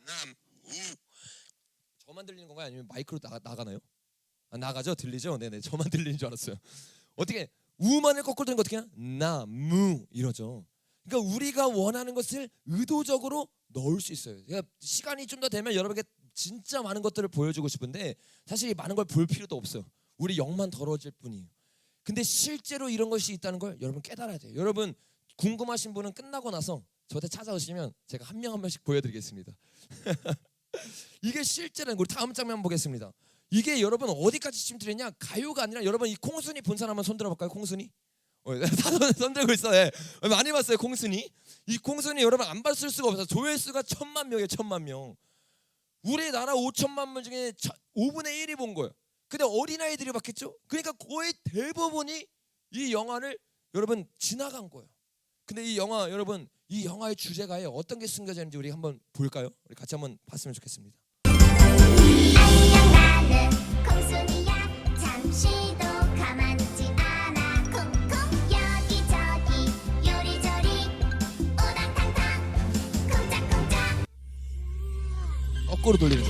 남우. 저만 들리는 건가요? 아니면 마이크로 나가나요? 아, 나가죠? 들리죠? 네네. 저만 들리는 줄 알았어요. 어떻게 우만을 거꾸로 들는 거 어떻게 해요? 나무 이러죠. 그러니까 우리가 원하는 것을 의도적으로 넣을 수 있어요. 그러니까 시간이 좀 더 되면 여러분에게 진짜 많은 것들을 보여주고 싶은데 사실 많은 걸 볼 필요도 없어요. 우리 영만 더러워질 뿐이에요. 근데 실제로 이런 것이 있다는 걸 여러분 깨달아야 돼요. 여러분 궁금하신 분은 끝나고 나서 저한테 찾아오시면 제가 한 명 한 명씩 보여드리겠습니다. 이게 실제라는 걸 다음 장면 보겠습니다. 이게 여러분 어디까지 침투했냐? 가요가 아니라 여러분 이 콩순이 본 사람 한번 손 들어볼까요? 콩순이? 다 손 들고 있어. 네. 많이 봤어요 콩순이. 이 콩순이 여러분 안 봤을 수가 없어요. 조회수가 1000만 명이에요. 1000만 명. 우리나라 5천만 명 중에 5분의 1이 본 거예요. 근데 어린아이들이 봤겠죠? 그러니까 거의 대부분이 이 영화를 여러분 지나간 거예요. 근데 이 영화 여러분 이 영화의 주제가에 어떤 게 숨겨져 있는지 우리 한번 볼까요? 우리 같이 한번 봤으면 좋겠습니다. 안녕 나는 콩순이야 잠시도 가만히 있지 않아 콩콩 여기저기 요리조리 우당탕탕 콩짝콩짝 거꾸로 돌리는 거.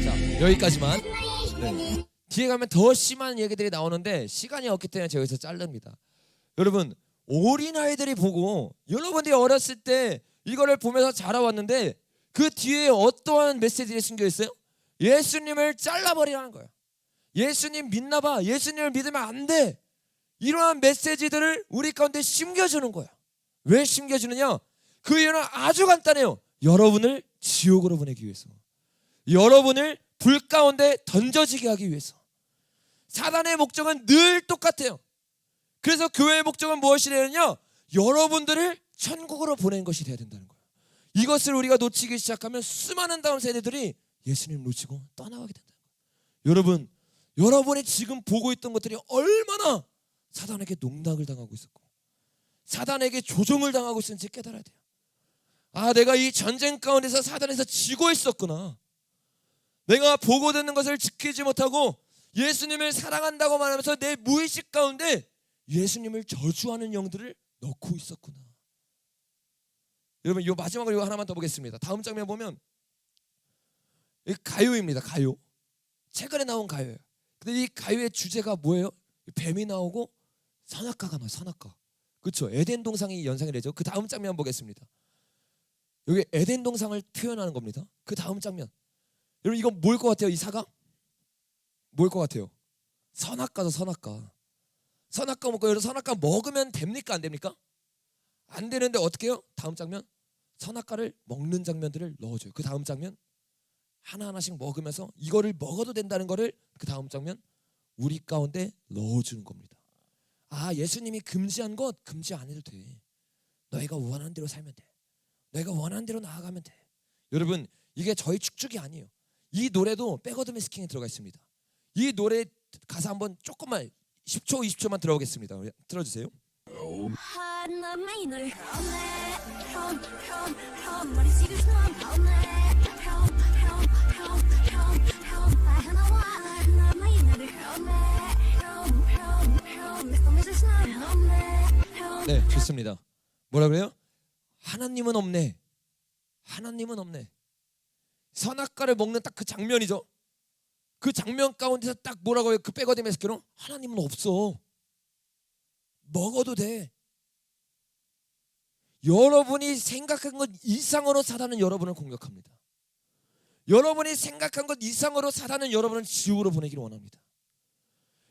자, 여기까지만. 네. 뒤에 가면 더 심한 얘기들이 나오는데 시간이 없기 때문에 제가 여기서 자릅니다. 여러분, 어린아이들이 보고 여러분들이 어렸을 때 이거를 보면서 자라왔는데 그 뒤에 어떠한 메시지가 숨겨 있어요? 예수님을 잘라버리라는 거예요. 예수님 믿나봐. 예수님을 믿으면 안 돼. 이러한 메시지들을 우리 가운데 심겨주는 거야. 왜 심겨주느냐? 그 이유는 아주 간단해요. 여러분을 지옥으로 보내기 위해서. 여러분을 불 가운데 던져지게 하기 위해서. 사단의 목적은 늘 똑같아요. 그래서 교회의 목적은 무엇이냐면요, 여러분들을 천국으로 보내는 것이 돼야 된다는 거예요. 이것을 우리가 놓치기 시작하면 수많은 다음 세대들이 예수님 놓치고 떠나가게 된다는 거예요. 여러분이 지금 보고 있던 것들이 얼마나 사단에게 농락을 당하고 있었고 사단에게 조종을 당하고 있었는지 깨달아야 돼요. 아, 내가 이 전쟁 가운데서 사단에서 지고 있었구나. 내가 보고 듣는 것을 지키지 못하고 예수님을 사랑한다고 말하면서 내 무의식 가운데 예수님을 저주하는 영들을 넣고 있었구나. 여러분, 이 마지막으로 이거 하나만 더 보겠습니다. 다음 장면 보면 이 가요입니다. 가요. 최근에 나온 가요예요. 근데 이 가요의 주제가 뭐예요? 뱀이 나오고 선악과가 나와요. 선악과. 그렇죠. 에덴 동상이 연상이 되죠. 그 다음 장면 보겠습니다. 여기 에덴 동상을 표현하는 겁니다. 그 다음 장면. 여러분, 이건 뭘 것 같아요? 이 사과? 뭘 것 같아요? 선악과죠. 선악과. 선악과 먹고, 여러분, 선악과 먹으면 됩니까? 안 됩니까? 안 되는데 어떻게 해요? 다음 장면. 선악과를 먹는 장면들을 넣어줘요. 그 다음 장면. 하나하나씩 먹으면서 이거를 먹어도 된다는 거를 그 다음 장면 우리 가운데 넣어주는 겁니다. 아, 예수님이 금지한 것 금지 안 해도 돼. 너희가 원하는 대로 살면 돼. 너희가 원하는 대로 나아가면 돼. 여러분, 이게 저희 축축이 아니에요. 이 노래도 백워드 미스킹에 들어가 있습니다. 이 노래 가사 한번 조금만 10초 20초만 들어보겠습니다. 들어주세요. 하나만이 널 머리식을 네, 좋습니다. 뭐라 그래요? 하나님은 없네. 하나님은 없네. 선악과를 먹는 딱 그 장면이죠. 그 장면 가운데서 딱 뭐라고 해요? 그 백워드 미스킹으로 하나님은 없어. 먹어도 돼. 여러분이 생각한 것 이상으로 사단은 여러분을 공격합니다. 여러분이 생각한 것 이상으로 사단은 여러분을 지옥으로 보내기를 원합니다.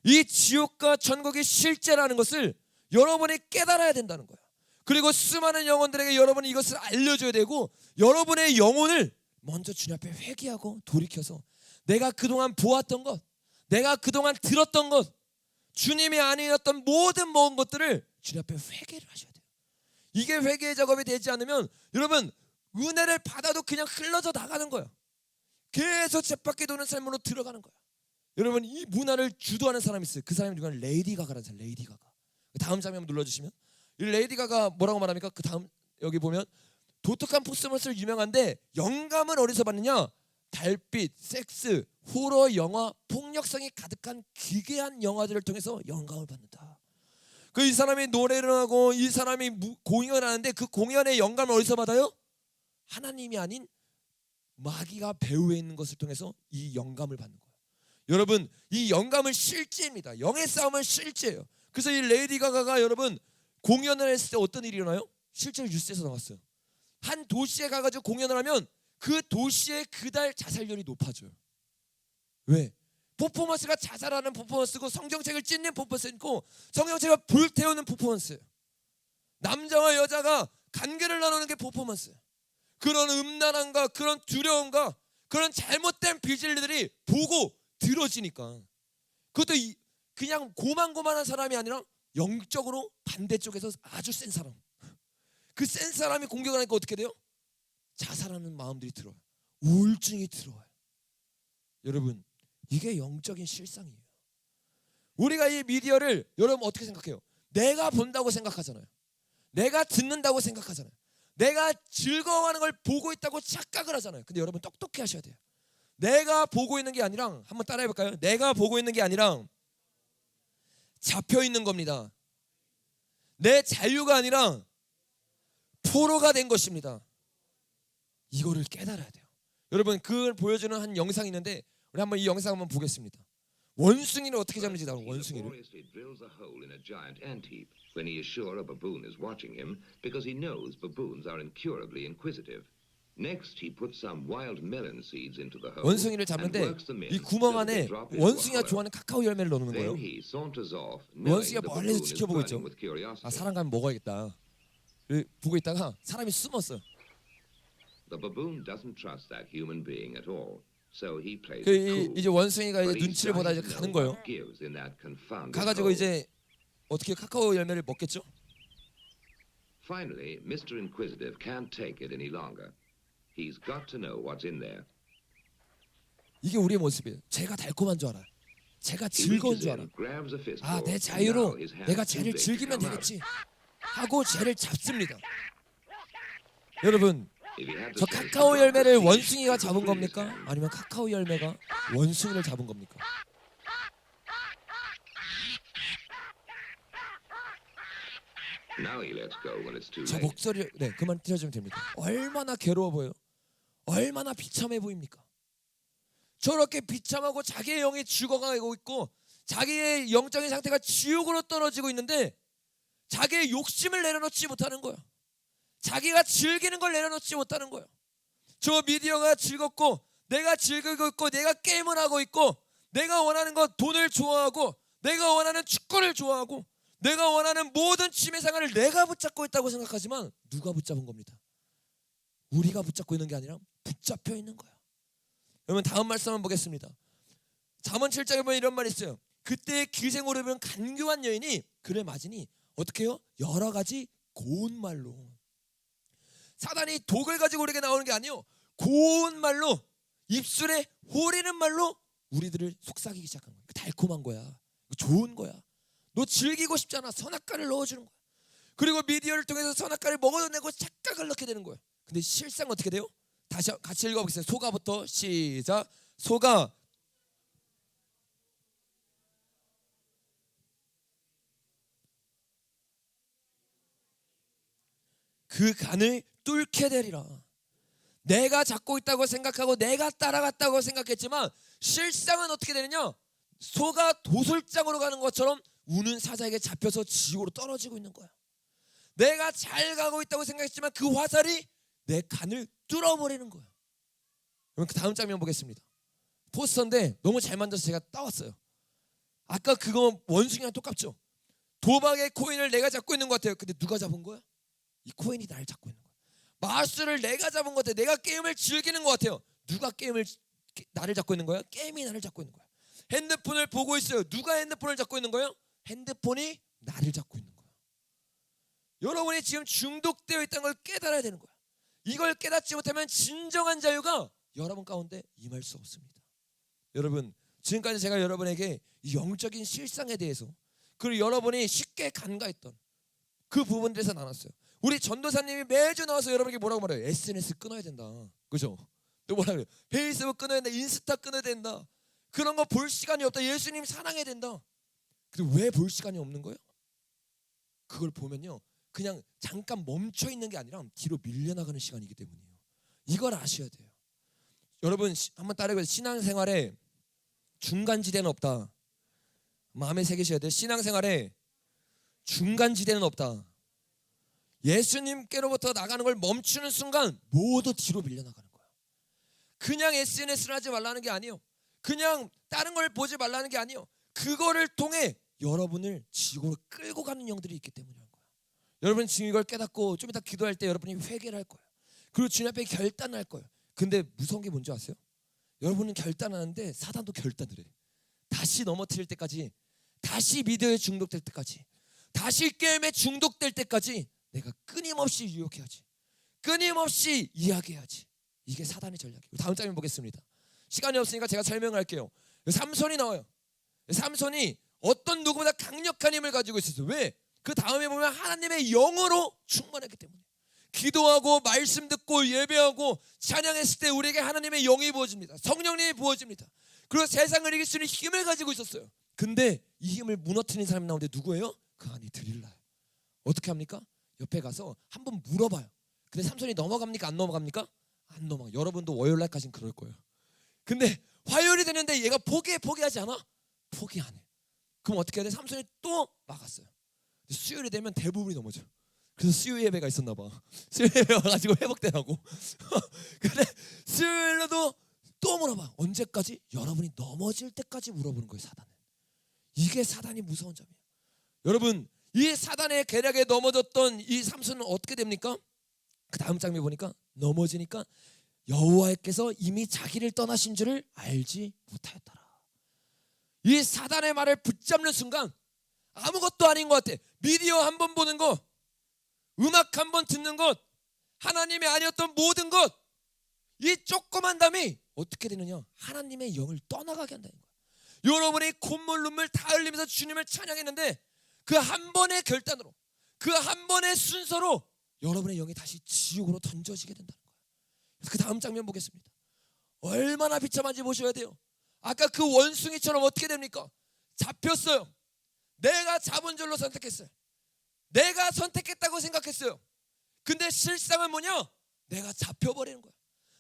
이 지옥과 천국이 실제라는 것을 여러분이 깨달아야 된다는 거예요. 그리고 수많은 영혼들에게 여러분이 이것을 알려줘야 되고, 여러분의 영혼을 먼저 주님 앞에 회개하고 돌이켜서 내가 그동안 보았던 것, 내가 그동안 들었던 것, 주님이 아니었던 모든 것들을 주님 앞에 회개를 하셔야 돼요. 이게 회개의 작업이 되지 않으면 여러분, 은혜를 받아도 그냥 흘러져 나가는 거예요. 계속 쳇바퀴 도는 삶으로 들어가는 거예요. 여러분, 이 문화를 주도하는 사람이 있어요. 그 사람이 누구냐? 레이디 가가라는 사람. 레이디 가가. 다음 장면 한번 눌러주시면, 이 레이디 가가 뭐라고 말합니까? 그 다음 여기 보면 독특한 퍼포먼스로 유명한데 영감은 어디서 받느냐? 달빛, 섹스, 호러 영화, 폭력성이 가득한 기괴한 영화들을 통해서 영감을 받는다. 그 이 사람이 노래를 하고 이 사람이 공연을 하는데 그 공연의 영감을 어디서 받아요? 하나님이 아닌 마귀가 배후에 있는 것을 통해서 이 영감을 받는 거예요. 여러분, 이 영감은 실제입니다. 영의 싸움은 실제예요. 그래서 이 레이디 가가가 여러분 공연을 했을 때 어떤 일이 일어나요? 실제로 뉴스에서 나왔어요. 한 도시에 가가지고 공연을 하면 그 도시의 그달 자살률이 높아져요. 왜? 퍼포먼스가 자살하는 퍼포먼스고 성경책을 찢는 퍼포먼스고 성경책을 불태우는 퍼포먼스예요. 남자와 여자가 관계를 나누는 게 퍼포먼스예요. 그런 음란함과 그런 두려움과 그런 잘못된 비질들이 보고 들어지니까 그것도 그냥 고만고만한 사람이 아니라 영적으로 반대쪽에서 아주 센 사람, 그 센 사람이 공격을 하니까 어떻게 돼요? 자살하는 마음들이 들어요. 우울증이 들어와요. 여러분, 이게 영적인 실상이에요. 우리가 이 미디어를 여러분 어떻게 생각해요? 내가 본다고 생각하잖아요. 내가 듣는다고 생각하잖아요. 내가 즐거워하는 걸 보고 있다고 착각을 하잖아요. 근데 여러분 똑똑히 하셔야 돼요. 내가 보고 있는 게 아니라, 한번 따라해 볼까요? 내가 보고 있는 게 아니라 잡혀 있는 겁니다. 내 자유가 아니라 포로가 된 것입니다. 이거를 깨달아야 돼요. 여러분, 그걸 보여주는 한 영상이 있는데 우리 한번 이 영상 한번 보겠습니다. 원숭이를 어떻게 잡는지 나오는 원숭이를. laboriously drills a hole in a giant ant heap when he is sure a baboon is watching him because he knows baboons are incurably inquisitive. Next, he puts some wild melon seeds into the hole 원숭이를 and 잡는데 works them in 이 구멍 so that they 안에 drop into a 원숭이가 hollow. 좋아하는 카카오 열매를 넣는 거예요. Then he saunters off, knowing 원숭이가 the 멀리서 baboon is 지켜보고 있죠. burning with curiosity. 아, 사람 가면 먹어야겠다. 보고 있다가 사람이 숨었어요. The baboon doesn't trust that human being at all, so he plays 그 it cool. 이제 원숭이가 이제 But he's 눈치를 보다 이제 dying to 가는 know 거예요. what gives in that confounded 가가지고 hole. 이제 어떻게 카카오 열매를 먹겠죠? Finally, Mr. Inquisitive can't take it any longer. He's got to know what's in there. 이게 우리의 모습이에요. 제가 달콤한 줄 알아. 제가 He 즐거운 reaches 줄 알아. in, grabs a fistful, 아, 내 and 자유로 now his hand's 내가 too 쟤를 big to 즐기면 come out. 되겠지 하고 쟤를 잡습니다. 여러분, If he had 저 the sense to 카카오 drop the 열매를 seed, 원숭이가 he could 잡은 free his 겁니까? hand. 아니면 카카오 열매가 원숭이를 잡은 겁니까? Now he lets go when it's too 저 late. 목소리를 그만 들려주면 됩니다. 얼마나 괴로워 보여요? 얼마나 비참해 보입니까? 저렇게 비참하고 자기의 영이 죽어가고 있고 자기의 영적인 상태가 지옥으로 떨어지고 있는데 자기의 욕심을 내려놓지 못하는 거예요. 자기가 즐기는 걸 내려놓지 못하는 거예요. 저 미디어가 즐겁고 내가 즐기고 있고 내가 게임을 하고 있고 내가 원하는 것 돈을 좋아하고 내가 원하는 축구를 좋아하고 내가 원하는 모든 취미생활을 내가 붙잡고 있다고 생각하지만 누가 붙잡은 겁니다. 우리가 붙잡고 있는 게 아니라 붙잡혀 있는 거예요. 여러분, 다음 말씀 한번 보겠습니다. 잠언 7장에 보면 이런 말이 있어요. 그때 기생오를 본 간교한 여인이 그를 맞으니 어떻게 해요? 여러 가지 고운 말로. 사단이 독을 가지고 우리에게 나오는 게 아니에요. 고운 말로, 입술에 호리는 말로 우리들을 속삭이기 시작한 거예요. 달콤한 거야. 좋은 거야. 너 즐기고 싶잖아. 선악과를 넣어주는 거야. 그리고 미디어를 통해서 선악과를 먹어내고 착각을 넣게 되는 거예요. 근데 실상 어떻게 돼요? 다시 같이 읽어보겠습니다. 소가부터 시작. 소가 그 간을 뚫게 되리라. 내가 잡고 있다고 생각하고 내가 따라갔다고 생각했지만 실상은 어떻게 되느냐? 소가 도솔장으로 가는 것처럼 우는 사자에게 잡혀서 지옥으로 떨어지고 있는 거야. 내가 잘 가고 있다고 생각했지만 그 화살이 내 간을 뚫어버리는 거야. 그럼 그 다음 장면 보겠습니다. 포스터인데 너무 잘 만져서 제가 따왔어요. 아까 그거 원숭이랑 똑같죠? 도박의 코인을 내가 잡고 있는 것 같아요. 근데 누가 잡은 거야? 이 코인이 나를 잡고 있는 거야. 마술을 내가 잡은 것 같아요. 내가 게임을 즐기는 것 같아요. 누가 나를 잡고 있는 거야? 게임이 나를 잡고 있는 거야. 핸드폰을 보고 있어요. 누가 핸드폰을 잡고 있는 거예요? 핸드폰이 나를 잡고 있는 거야. 여러분이 지금 중독되어 있다는 걸 깨달아야 되는 거야. 이걸 깨닫지 못하면 진정한 자유가 여러분 가운데 임할 수 없습니다. 여러분, 지금까지 제가 여러분에게 이 영적인 실상에 대해서 그리고 여러분이 쉽게 간과했던 그 부분들에서 나눴어요. 우리 전도사님이 매주 나와서 여러분에게 뭐라고 말해요? SNS 끊어야 된다. 그죠? 또 뭐라 그래요? 페이스북 끊어야 된다. 인스타 끊어야 된다. 그런 거 볼 시간이 없다. 예수님 사랑해야 된다. 근데 왜 볼 시간이 없는 거예요? 그걸 보면요, 그냥 잠깐 멈춰 있는 게 아니라 뒤로 밀려나가는 시간이기 때문이에요. 이걸 아셔야 돼요. 여러분, 한번 따라해보세요. 신앙생활에 중간지대는 없다. 마음에 새기셔야 돼요. 신앙생활에 중간지대는 없다. 예수님께로부터 나가는 걸 멈추는 순간 모두 뒤로 밀려나가는 거예요. 그냥 SNS를 하지 말라는 게 아니에요. 그냥 다른 걸 보지 말라는 게 아니에요. 그거를 통해 여러분을 지옥으로 끌고 가는 영들이 있기 때문이라는 거예요. 여러분 지금 이걸 깨닫고 좀 이따 기도할 때 여러분이 회개를 할 거예요. 그리고 주님 앞에 결단을 할 거예요. 근데 무서운 게 뭔지 아세요? 여러분은 결단하는데 사단도 결단을 해. 다시 넘어뜨릴 때까지, 다시 미디어에 중독될 때까지, 다시 게임에 중독될 때까지 내가 끊임없이 유혹해야지, 끊임없이 이야기해야지. 이게 사단의 전략이에요. 다음 장면 보겠습니다. 시간이 없으니까 제가 설명할게요. 삼손이 나와요. 삼손이 어떤 누구보다 강력한 힘을 가지고 있었어요. 왜? 그 다음에 보면 하나님의 영으로 충만했기 때문에. 기도하고 말씀 듣고 예배하고 찬양했을 때 우리에게 하나님의 영이 부어집니다. 성령님이 부어집니다. 그리고 세상을 이길 수 있는 힘을 가지고 있었어요. 근데 이 힘을 무너뜨리는 사람이 나오는데 누구예요? 그 안이 드릴라요. 어떻게 합니까? 옆에 가서 한번 물어봐요. 근데 삼손이 넘어갑니까? 안 넘어갑니까? 안 넘어가. 여러분도 월요일날까지는 그럴 거예요. 근데 화요일이 되는데 얘가 포기하지 않아? 포기 안 해. 그럼 어떻게 해야 돼? 삼손이 또 막았어요. 수요일이 되면 대부분이 넘어져. 그래서 수요일 예배가 있었나 봐. 수요일 예배 와가지고 회복되라고. 근데 수요일로도 또 물어봐. 언제까지? 여러분이 넘어질 때까지 물어보는 거예요. 사단은. 이게 사단이 무서운 점이에요. 여러분, 이 사단의 계략에 넘어졌던 이 삼손은 어떻게 됩니까? 그 다음 장면 보니까 넘어지니까 여호와께서 이미 자기를 떠나신 줄을 알지 못하였더라. 이 사단의 말을 붙잡는 순간 아무것도 아닌 것 같아. 미디어 한 번 보는 것, 음악 한 번 듣는 것, 하나님이 아니었던 모든 것, 이 조그만 담이 어떻게 되느냐? 하나님의 영을 떠나가게 한다는 거야. 여러분이 콧물 눈물 다 흘리면서 주님을 찬양했는데 그 한 번의 결단으로, 그 한 번의 순서로 여러분의 영이 다시 지옥으로 던져지게 된다는 거야. 그 다음 장면 보겠습니다. 얼마나 비참한지 보셔야 돼요. 아까 그 원숭이처럼 어떻게 됩니까? 잡혔어요. 내가 잡은 줄로 선택했어요. 내가 선택했다고 생각했어요. 근데 실상은 뭐냐? 내가 잡혀버리는 거야.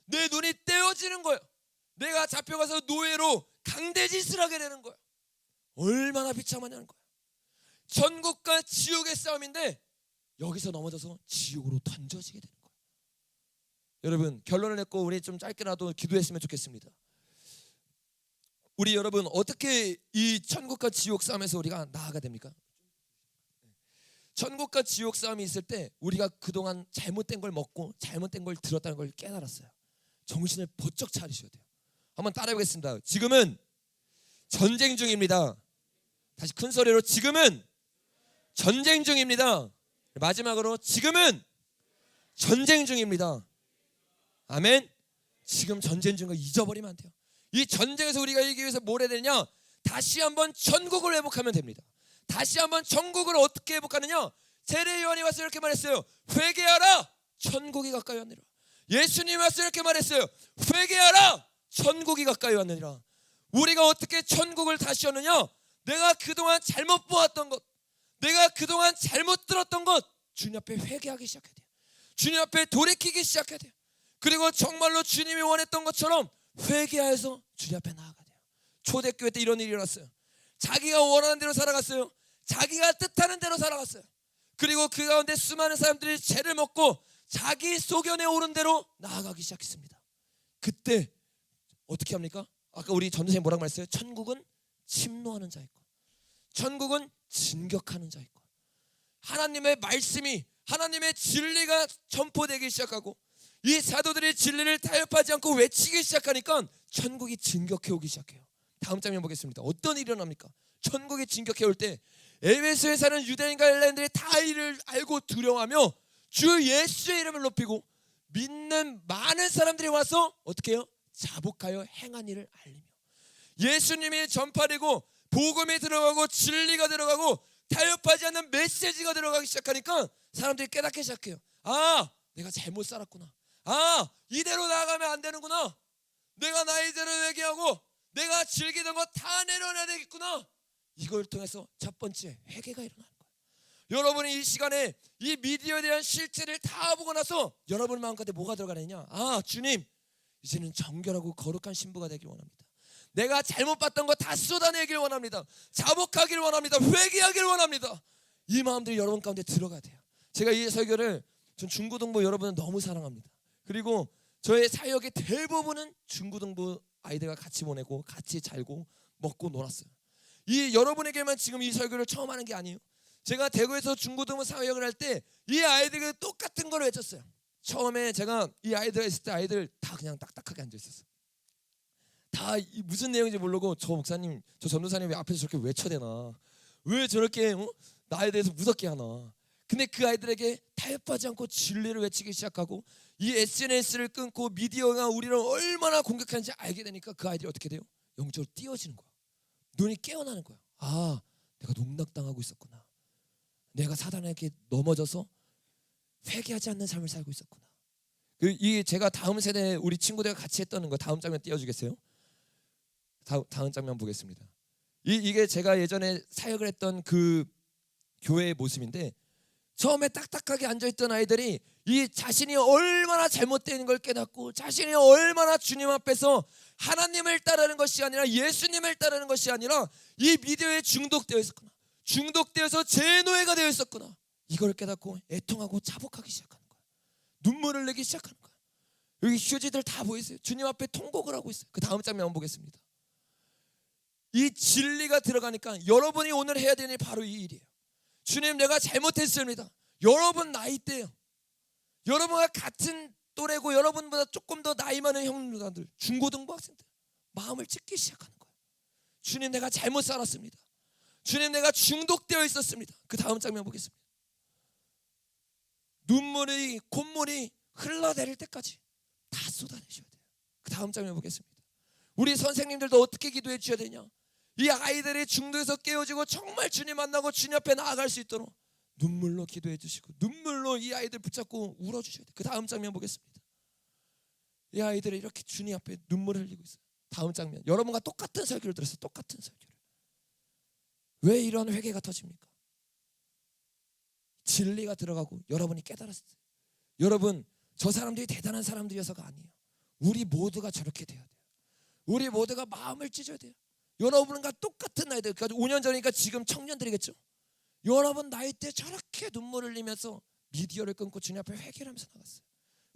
내 눈이 떼어지는 거야. 내가 잡혀가서 노예로 강대짓을 하게 되는 거야. 얼마나 비참하냐는 거야. 천국과 지옥의 싸움인데 여기서 넘어져서 지옥으로 던져지게 되는 거야. 여러분, 결론을 냈고 우리 좀 짧게라도 기도했으면 좋겠습니다. 우리 여러분, 어떻게 이 천국과 지옥 싸움에서 우리가 나아가 됩니까? 천국과 지옥 싸움이 있을 때 우리가 그동안 잘못된 걸 먹고 잘못된 걸 들었다는 걸 깨달았어요. 정신을 번쩍 차리셔야 돼요. 한번 따라해보겠습니다. 지금은 전쟁 중입니다. 다시 큰 소리로, 지금은 전쟁 중입니다. 마지막으로, 지금은 전쟁 중입니다. 아멘. 지금 전쟁 중인 거 잊어버리면 안 돼요. 이 전쟁에서 우리가 이기기 위해서 뭘 해야 되냐? 다시 한번 천국을 회복하면 됩니다. 다시 한번 천국을 어떻게 회복하느냐? 세례 요한이 와서 이렇게 말했어요. 회개하라, 천국이 가까이 왔느니라. 예수님이 와서 이렇게 말했어요. 회개하라, 천국이 가까이 왔느니라. 우리가 어떻게 천국을 다시 얻느냐? 내가 그동안 잘못 보았던 것, 내가 그동안 잘못 들었던 것, 주님 앞에 회개하기 시작해야 돼요. 주님 앞에 돌이키기 시작해야 돼요. 그리고 정말로 주님이 원했던 것처럼 회개해서 주님 앞에 나아가야 돼요. 초대교회 때 이런 일이 일어났어요. 자기가 원하는 대로 살아갔어요. 자기가 뜻하는 대로 살아갔어요. 그리고 그 가운데 수많은 사람들이 죄를 먹고 자기 소견에 오른 대로 나아가기 시작했습니다. 그때 어떻게 합니까? 아까 우리 전도사님 뭐라고 말했어요? 천국은 침노하는 자일 것, 천국은 진격하는 자일 것. 하나님의 말씀이, 하나님의 진리가 전포되기 시작하고 이 사도들이 진리를 타협하지 않고 외치기 시작하니까 천국이 진격해 오기 시작해요. 다음 장면 보겠습니다. 어떤 일이 일어납니까? 천국이 진격해 올 때 에베소에 사는 유대인과 헬라인들이 다 이를 알고 두려워하며 주 예수의 이름을 높이고 믿는 많은 사람들이 와서 어떻게 해요? 자복하여 행한 일을 알리며, 예수님이 전파되고 복음이 들어가고 진리가 들어가고 타협하지 않는 메시지가 들어가기 시작하니까 사람들이 깨닫기 시작해요. 아, 내가 잘못 살았구나. 아, 이대로 나아가면 안 되는구나. 내가 나이대로 회개하고 내가 즐기던 거 다 내려놔야 되겠구나. 이걸 통해서 첫 번째 회개가 일어나는 거예요. 여러분이 이 시간에 이 미디어에 대한 실체를 다 보고 나서 여러분 마음 가운데 뭐가 들어가느냐? 아, 주님, 이제는 정결하고 거룩한 신부가 되길 원합니다. 내가 잘못 봤던 거 다 쏟아내길 원합니다. 자복하길 원합니다. 회개하길 원합니다. 이 마음들이 여러분 가운데 들어가야 돼요. 제가 이 설교를, 전 중고등부 여러분은 너무 사랑합니다. 그리고 저의 사역의 대부분은 중고등부 아이들과 같이 보내고 같이 살고 먹고 놀았어요. 이 여러분에게만 지금 이 설교를 처음 하는 게 아니에요. 제가 대구에서 중고등부 사역을 할 때 이 아이들과 똑같은 걸 외쳤어요. 처음에 제가 이 아이들 있을 때 아이들 다 그냥 딱딱하게 앉아 있었어요. 다 무슨 내용인지 모르고 저 목사님, 저 전도사님 왜 앞에서 저렇게 외쳐대나, 왜 저렇게 나에 대해서 무섭게 하나. 근데 그 아이들에게 타협하지 않고 진리를 외치기 시작하고 이 SNS를 끊고 미디어가 우리를 얼마나 공격하는지 알게 되니까 그 아이들이 어떻게 돼요? 영적으로 띄어지는 거야. 눈이 깨어나는 거야. 아, 내가 농락당하고 있었구나. 내가 사단에게 넘어져서 회개하지 않는 삶을 살고 있었구나. 이 제가 다음 세대 우리 친구들과 같이 했던 거 다음 장면 띄워주겠어요? 다음 장면 보겠습니다. 이게 제가 예전에 사역을 했던 그 교회의 모습인데, 처음에 딱딱하게 앉아있던 아이들이 이 자신이 얼마나 잘못된 걸 깨닫고 자신이 얼마나 주님 앞에서 하나님을 따르는 것이 아니라 예수님을 따르는 것이 아니라 이 미디어에 중독되어 있었구나, 중독되어서 제노예가 되어 있었구나, 이걸 깨닫고 애통하고 자복하기 시작하는 거야. 눈물을 내기 시작하는 거야. 여기 휴지들 다 보이세요? 주님 앞에 통곡을 하고 있어요. 그 다음 장면 한번 보겠습니다. 이 진리가 들어가니까 여러분이 오늘 해야 되는 일 바로 이 일이에요. 주님, 내가 잘못했습니다. 여러분 나이대요. 여러분과 같은 또래고 여러분보다 조금 더 나이 많은 형 누나들, 중고등부 학생들 마음을 찢기 시작하는 거예요. 주님, 내가 잘못 살았습니다. 주님, 내가 중독되어 있었습니다. 그 다음 장면 보겠습니다. 눈물이 콧물이 흘러내릴 때까지 다 쏟아내셔야 돼요. 그 다음 장면 보겠습니다. 우리 선생님들도 어떻게 기도해 주셔야 되냐? 이 아이들이 중도에서 깨어지고 정말 주님 만나고 주님 앞에 나아갈 수 있도록 눈물로 기도해 주시고 눈물로 이 아이들 붙잡고 울어주셔야 돼요. 그 다음 장면 보겠습니다. 이 아이들이 이렇게 주님 앞에 눈물을 흘리고 있어요. 다음 장면. 여러분과 똑같은 설교를 들었어요. 똑같은 설교를. 왜 이런 회개가 터집니까? 진리가 들어가고 여러분이 깨달았어요. 여러분, 저 사람들이 대단한 사람들이어서가 아니에요. 우리 모두가 저렇게 돼야 돼요. 우리 모두가 마음을 찢어야 돼요. 여러분과 똑같은 나이들, 그러니까 5년 전이니까 지금 청년들이겠죠. 여러분 나이 때 저렇게 눈물을 흘리면서 미디어를 끊고 주님 앞에 회개를 하면서 나갔어요.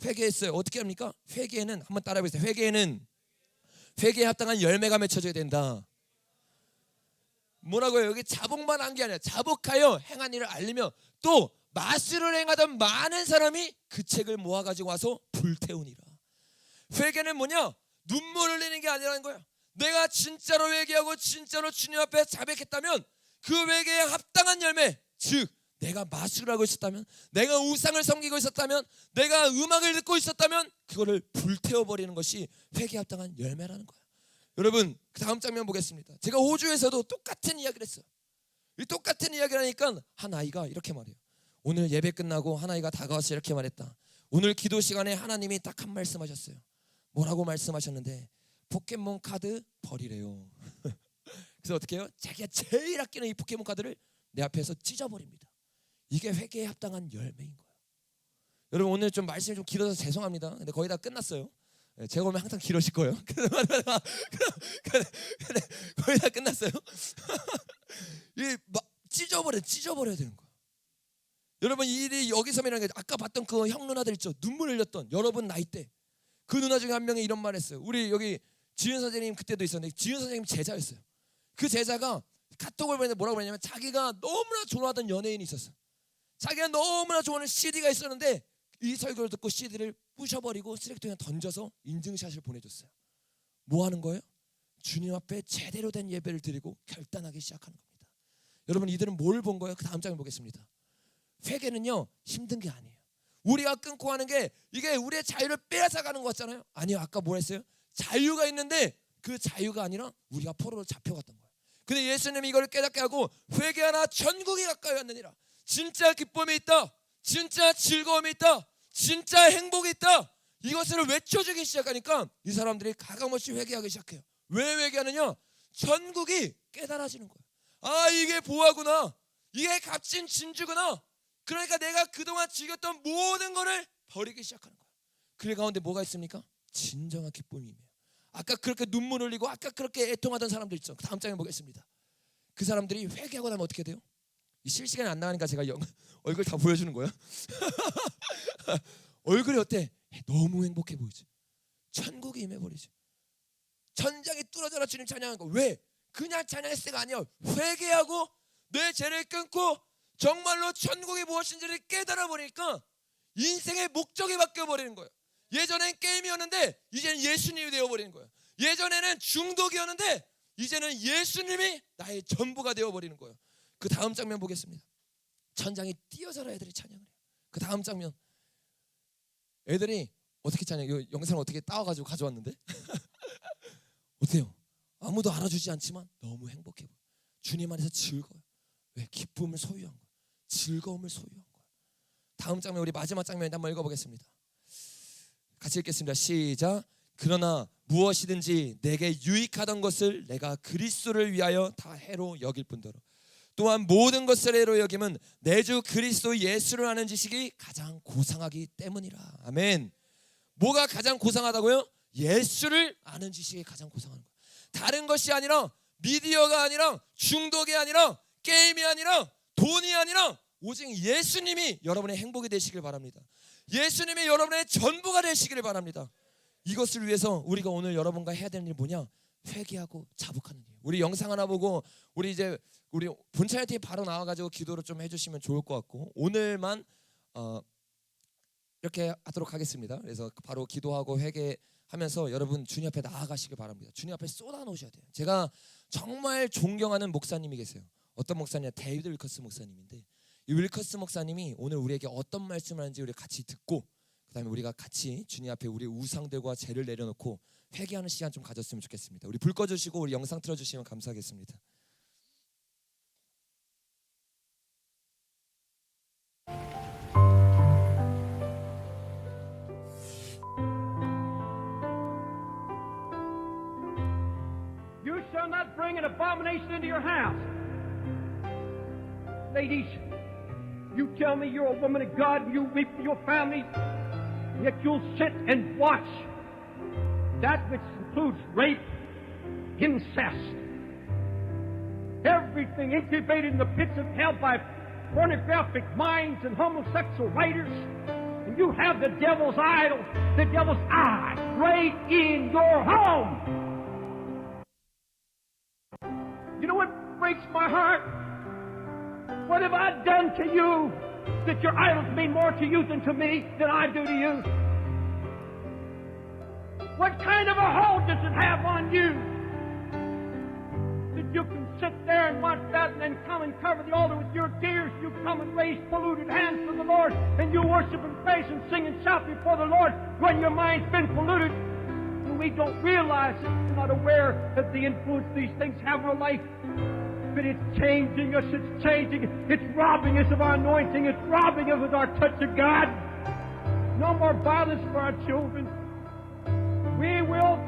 회개했어요. 어떻게 합니까? 회개는 한번 따라해보세요. 회개에 합당한 열매가 맺혀져야 된다. 뭐라고요? 여기 자복만 한 게 아니라 자복하여 행한 일을 알리며 또 마술을 행하던 많은 사람이 그 책을 모아가지고 와서 불태우니라. 회개는 뭐냐? 눈물 흘리는 게 아니라는 거야. 내가 진짜로 회개하고 진짜로 주님 앞에 자백했다면 그 회개에 합당한 열매, 즉 내가 마술을 하고 있었다면, 내가 우상을 섬기고 있었다면, 내가 음악을 듣고 있었다면 그거를 불태워버리는 것이 회개에 합당한 열매라는 거야. 여러분, 그 다음 장면 보겠습니다. 제가 호주에서도 똑같은 이야기를 했어요. 이 똑같은 이야기를 하니까 한 아이가 이렇게 말해요. 오늘 예배 끝나고 한 아이가 다가와서 이렇게 말했다. 오늘 기도 시간에 하나님이 딱 한 말씀 하셨어요. 뭐라고 말씀하셨는데, 포켓몬 카드 버리래요. 그래서 어떻게 해요? 자기가 제일 아끼는 이 포켓몬 카드를 내 앞에서 찢어버립니다. 이게 회개에 합당한 열매인 거예요. 여러분, 오늘 좀 말씀이 좀 길어서 죄송합니다. 근데 거의 다 끝났어요. 제가 보면 항상 길어질 거예요. 근데 거의 다 끝났어요. 이 찢어버려야 되는 거예요. 여러분, 이 일이 여기서면이라는 게 아까 봤던 그 형 누나들 있죠. 눈물 흘렸던 여러분 나이 때 그 누나 중에 한 명이 이런 말 했어요. 우리 여기 지윤 선생님 그때도 있었는데 지윤 선생님 제자였어요. 그 제자가 카톡을 보내는데 뭐라고 그랬냐면 자기가 너무나 좋아하던 연예인이 있었어요. 자기가 너무나 좋아하는 CD가 있었는데 이 설교를 듣고 CD를 부셔버리고 쓰레기통에 던져서 인증샷을 보내줬어요. 뭐 하는 거예요? 주님 앞에 제대로 된 예배를 드리고 결단하기 시작하는 겁니다. 여러분, 이들은 뭘 본 거예요? 그 다음 장을 보겠습니다. 회개는요, 힘든 게 아니에요. 우리가 끊고 하는 게 이게 우리의 자유를 빼앗아가는 것 같잖아요. 아니요, 아까 뭐 했어요? 자유가 있는데 그 자유가 아니라 우리가 포로로 잡혀갔던 거예요. 근데 예수님이 이걸 깨닫게 하고 회개하나 천국이 가까이 왔느니라. 진짜 기쁨이 있다, 진짜 즐거움이 있다, 진짜 행복이 있다, 이것을 외쳐주기 시작하니까 이 사람들이 가감없이 회개하기 시작해요. 왜 회개하느냐? 천국이 깨달아지는 거예요. 아, 이게 보화구나, 이게 값진 진주구나. 그러니까 내가 그동안 즐겼던 모든 거를 버리기 시작하는 거예요. 그 가운데 뭐가 있습니까? 진정한 기쁨이 임해요. 아까 그렇게 눈물 흘리고 아까 그렇게 애통하던 사람들 있죠. 다음 장에 보겠습니다. 그 사람들이 회개하고 나면 어떻게 돼요? 이 실시간에 안 나가니까 제가 얼굴 다 보여주는 거야. 얼굴이 어때? 너무 행복해 보이지. 천국이 임해버리지. 천장이 뚫어져라 주님 찬양한 거. 왜? 그냥 찬양했을 때가 아니야. 회개하고 내 죄를 끊고 정말로 천국이 무엇인지를 깨달아 보니까 인생의 목적이 바뀌어 버리는 거예요. 예전엔 게임이었는데 이제는 예수님이 되어버리는 거예요. 예전에는 중독이었는데 이제는 예수님이 나의 전부가 되어버리는 거예요. 그 다음 장면 보겠습니다. 천장이 띄어져라 애들이 찬양을 해요. 그 다음 장면 애들이 어떻게 찬양? 이 영상을 어떻게 따와가지고 가져왔는데 어때요? 아무도 알아주지 않지만 너무 행복해 보여. 주님 안에서 즐거워요. 왜? 기쁨을 소유한 거예요. 즐거움을 소유한 거예요. 다음 장면 우리 마지막 장면인데 한번 읽어보겠습니다. 같이 읽겠습니다. 시작. 그러나 무엇이든지 내게 유익하던 것을 내가 그리스도를 위하여 다 해로 여길 뿐더러 또한 모든 것을 해로 여김은 내 주 그리스도 예수를 아는 지식이 가장 고상하기 때문이라. 아멘. 뭐가 가장 고상하다고요? 예수를 아는 지식이 가장 고상한 거예요. 다른 것이 아니라 미디어가 아니라 중독이 아니라 게임이 아니라 돈이 아니라 오직 예수님이 여러분의 행복이 되시길 바랍니다. 예수님이 여러분의 전부가 되시기를 바랍니다. 이것을 위해서 우리가 오늘 여러분과 해야 되는 일 뭐냐? 회개하고 자복하는 일. 우리 영상 하나 보고 우리 본찬의 팀 바로 나와가지고 기도를 좀 해주시면 좋을 것 같고 오늘만 이렇게 하도록 하겠습니다. 그래서 바로 기도하고 회개하면서 여러분 주님 앞에 나아가시길 바랍니다. 주님 앞에 쏟아놓으셔야 돼요. 제가 정말 존경하는 목사님이 계세요. 어떤 목사냐? 데이비드 윌커스 목사님인데 이 윌커스 목사님이 오늘 우리에게 어떤 말씀을 하는지 우리 같이 듣고 그다음에 우리가 같이 주님 앞에 우리 우상들과 죄를 내려놓고 회개하는 시간 좀 가졌으면 좋겠습니다. 우리 불 꺼주시고 우리 영상 틀어주시면 감사하겠습니다. You shall not bring an abomination into your house. Ladies, you tell me you're a woman of God and you weep for your family, yet you'll sit and watch that which includes rape, incest, everything incubated in the pits of hell by pornographic minds and homosexual writers, and you have the devil's idol, the devil's eye, right in your home. You know what breaks my heart? What have I done to you that your idols mean more to you than to me, than I do to you? What kind of a hold does it have on you that you can sit there and watch that and then come and cover the altar with your tears? You come and raise polluted hands to the Lord and you worship and praise and sing and shout before the Lord when your mind's been polluted. And we don't realize it. We're not aware of the influence these things have on our life. But it's changing us, it's changing, it's robbing us of our anointing, it's robbing us of our touch of God. No more violence for our children. We will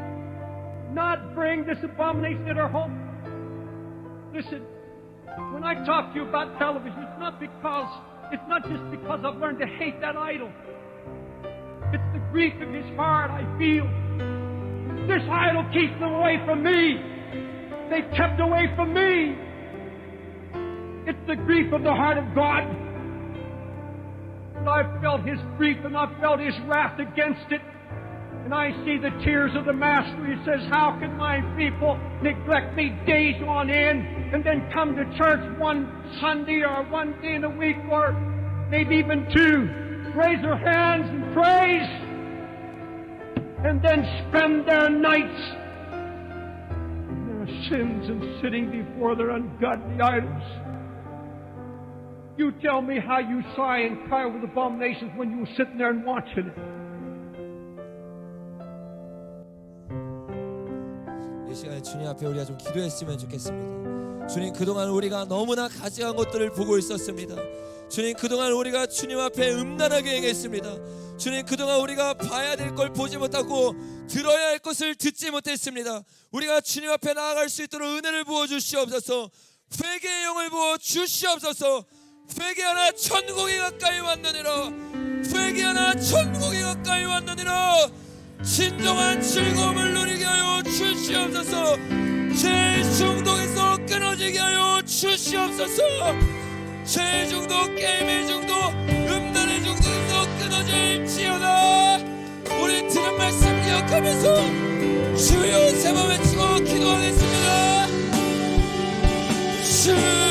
not bring this abomination in our home. Listen, when I talk to you about television, it's not just because I've learned to hate that idol. It's the grief of his heart I feel. This idol keeps them away from me. They've kept away from me. It's the grief of the heart of God. And I've felt his grief and I've felt his wrath against it. And I see the tears of the Master. He says, how can my people neglect me days on end and then come to church one Sunday or one day in a week or maybe even two, raise their hands and praise, and then spend their nights in their sins and sitting before their ungodly idols? You tell me how you sigh and cry over the abominations when you were sitting there and watching it. 이 시간에 주님 앞에 우리가 좀 기도했으면 좋겠습니다. 주님, 그동안 우리가 너무나 가증한 것들을 보고 있었습니다. 주님, 그동안 우리가 주님 앞에 음란하게 행했습니다. 주님, 그동안 우리가 봐야 될 걸 보지 못하고 들어야 할 것을 듣지 못했습니다. 우리가 주님 앞에 나아갈 수 있도록 은혜를 부어 주시옵소서. 회개의 영을 부어 주시옵소서. 회개하나 천국이 가까이 왔느니라. 회개하나 천국이 가까이 왔느니라. 진정한 즐거움을 누리게 하여 주시옵소서. 죄 중독에서 끊어지게 하여 주시옵소서. 죄 중독, 게임의 중독, 음란의 중독에서 끊어질지어다. 우리 들은 말씀 기억하면서 주여 세 번 외치고 기도하겠습니다. 주여.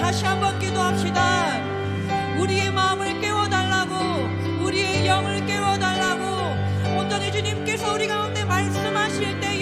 다시 한번 기도합시다. 우리의 마음을 깨워달라고, 우리의 영을 깨워달라고. 온전히 주님께서 우리 가운데 말씀하실 때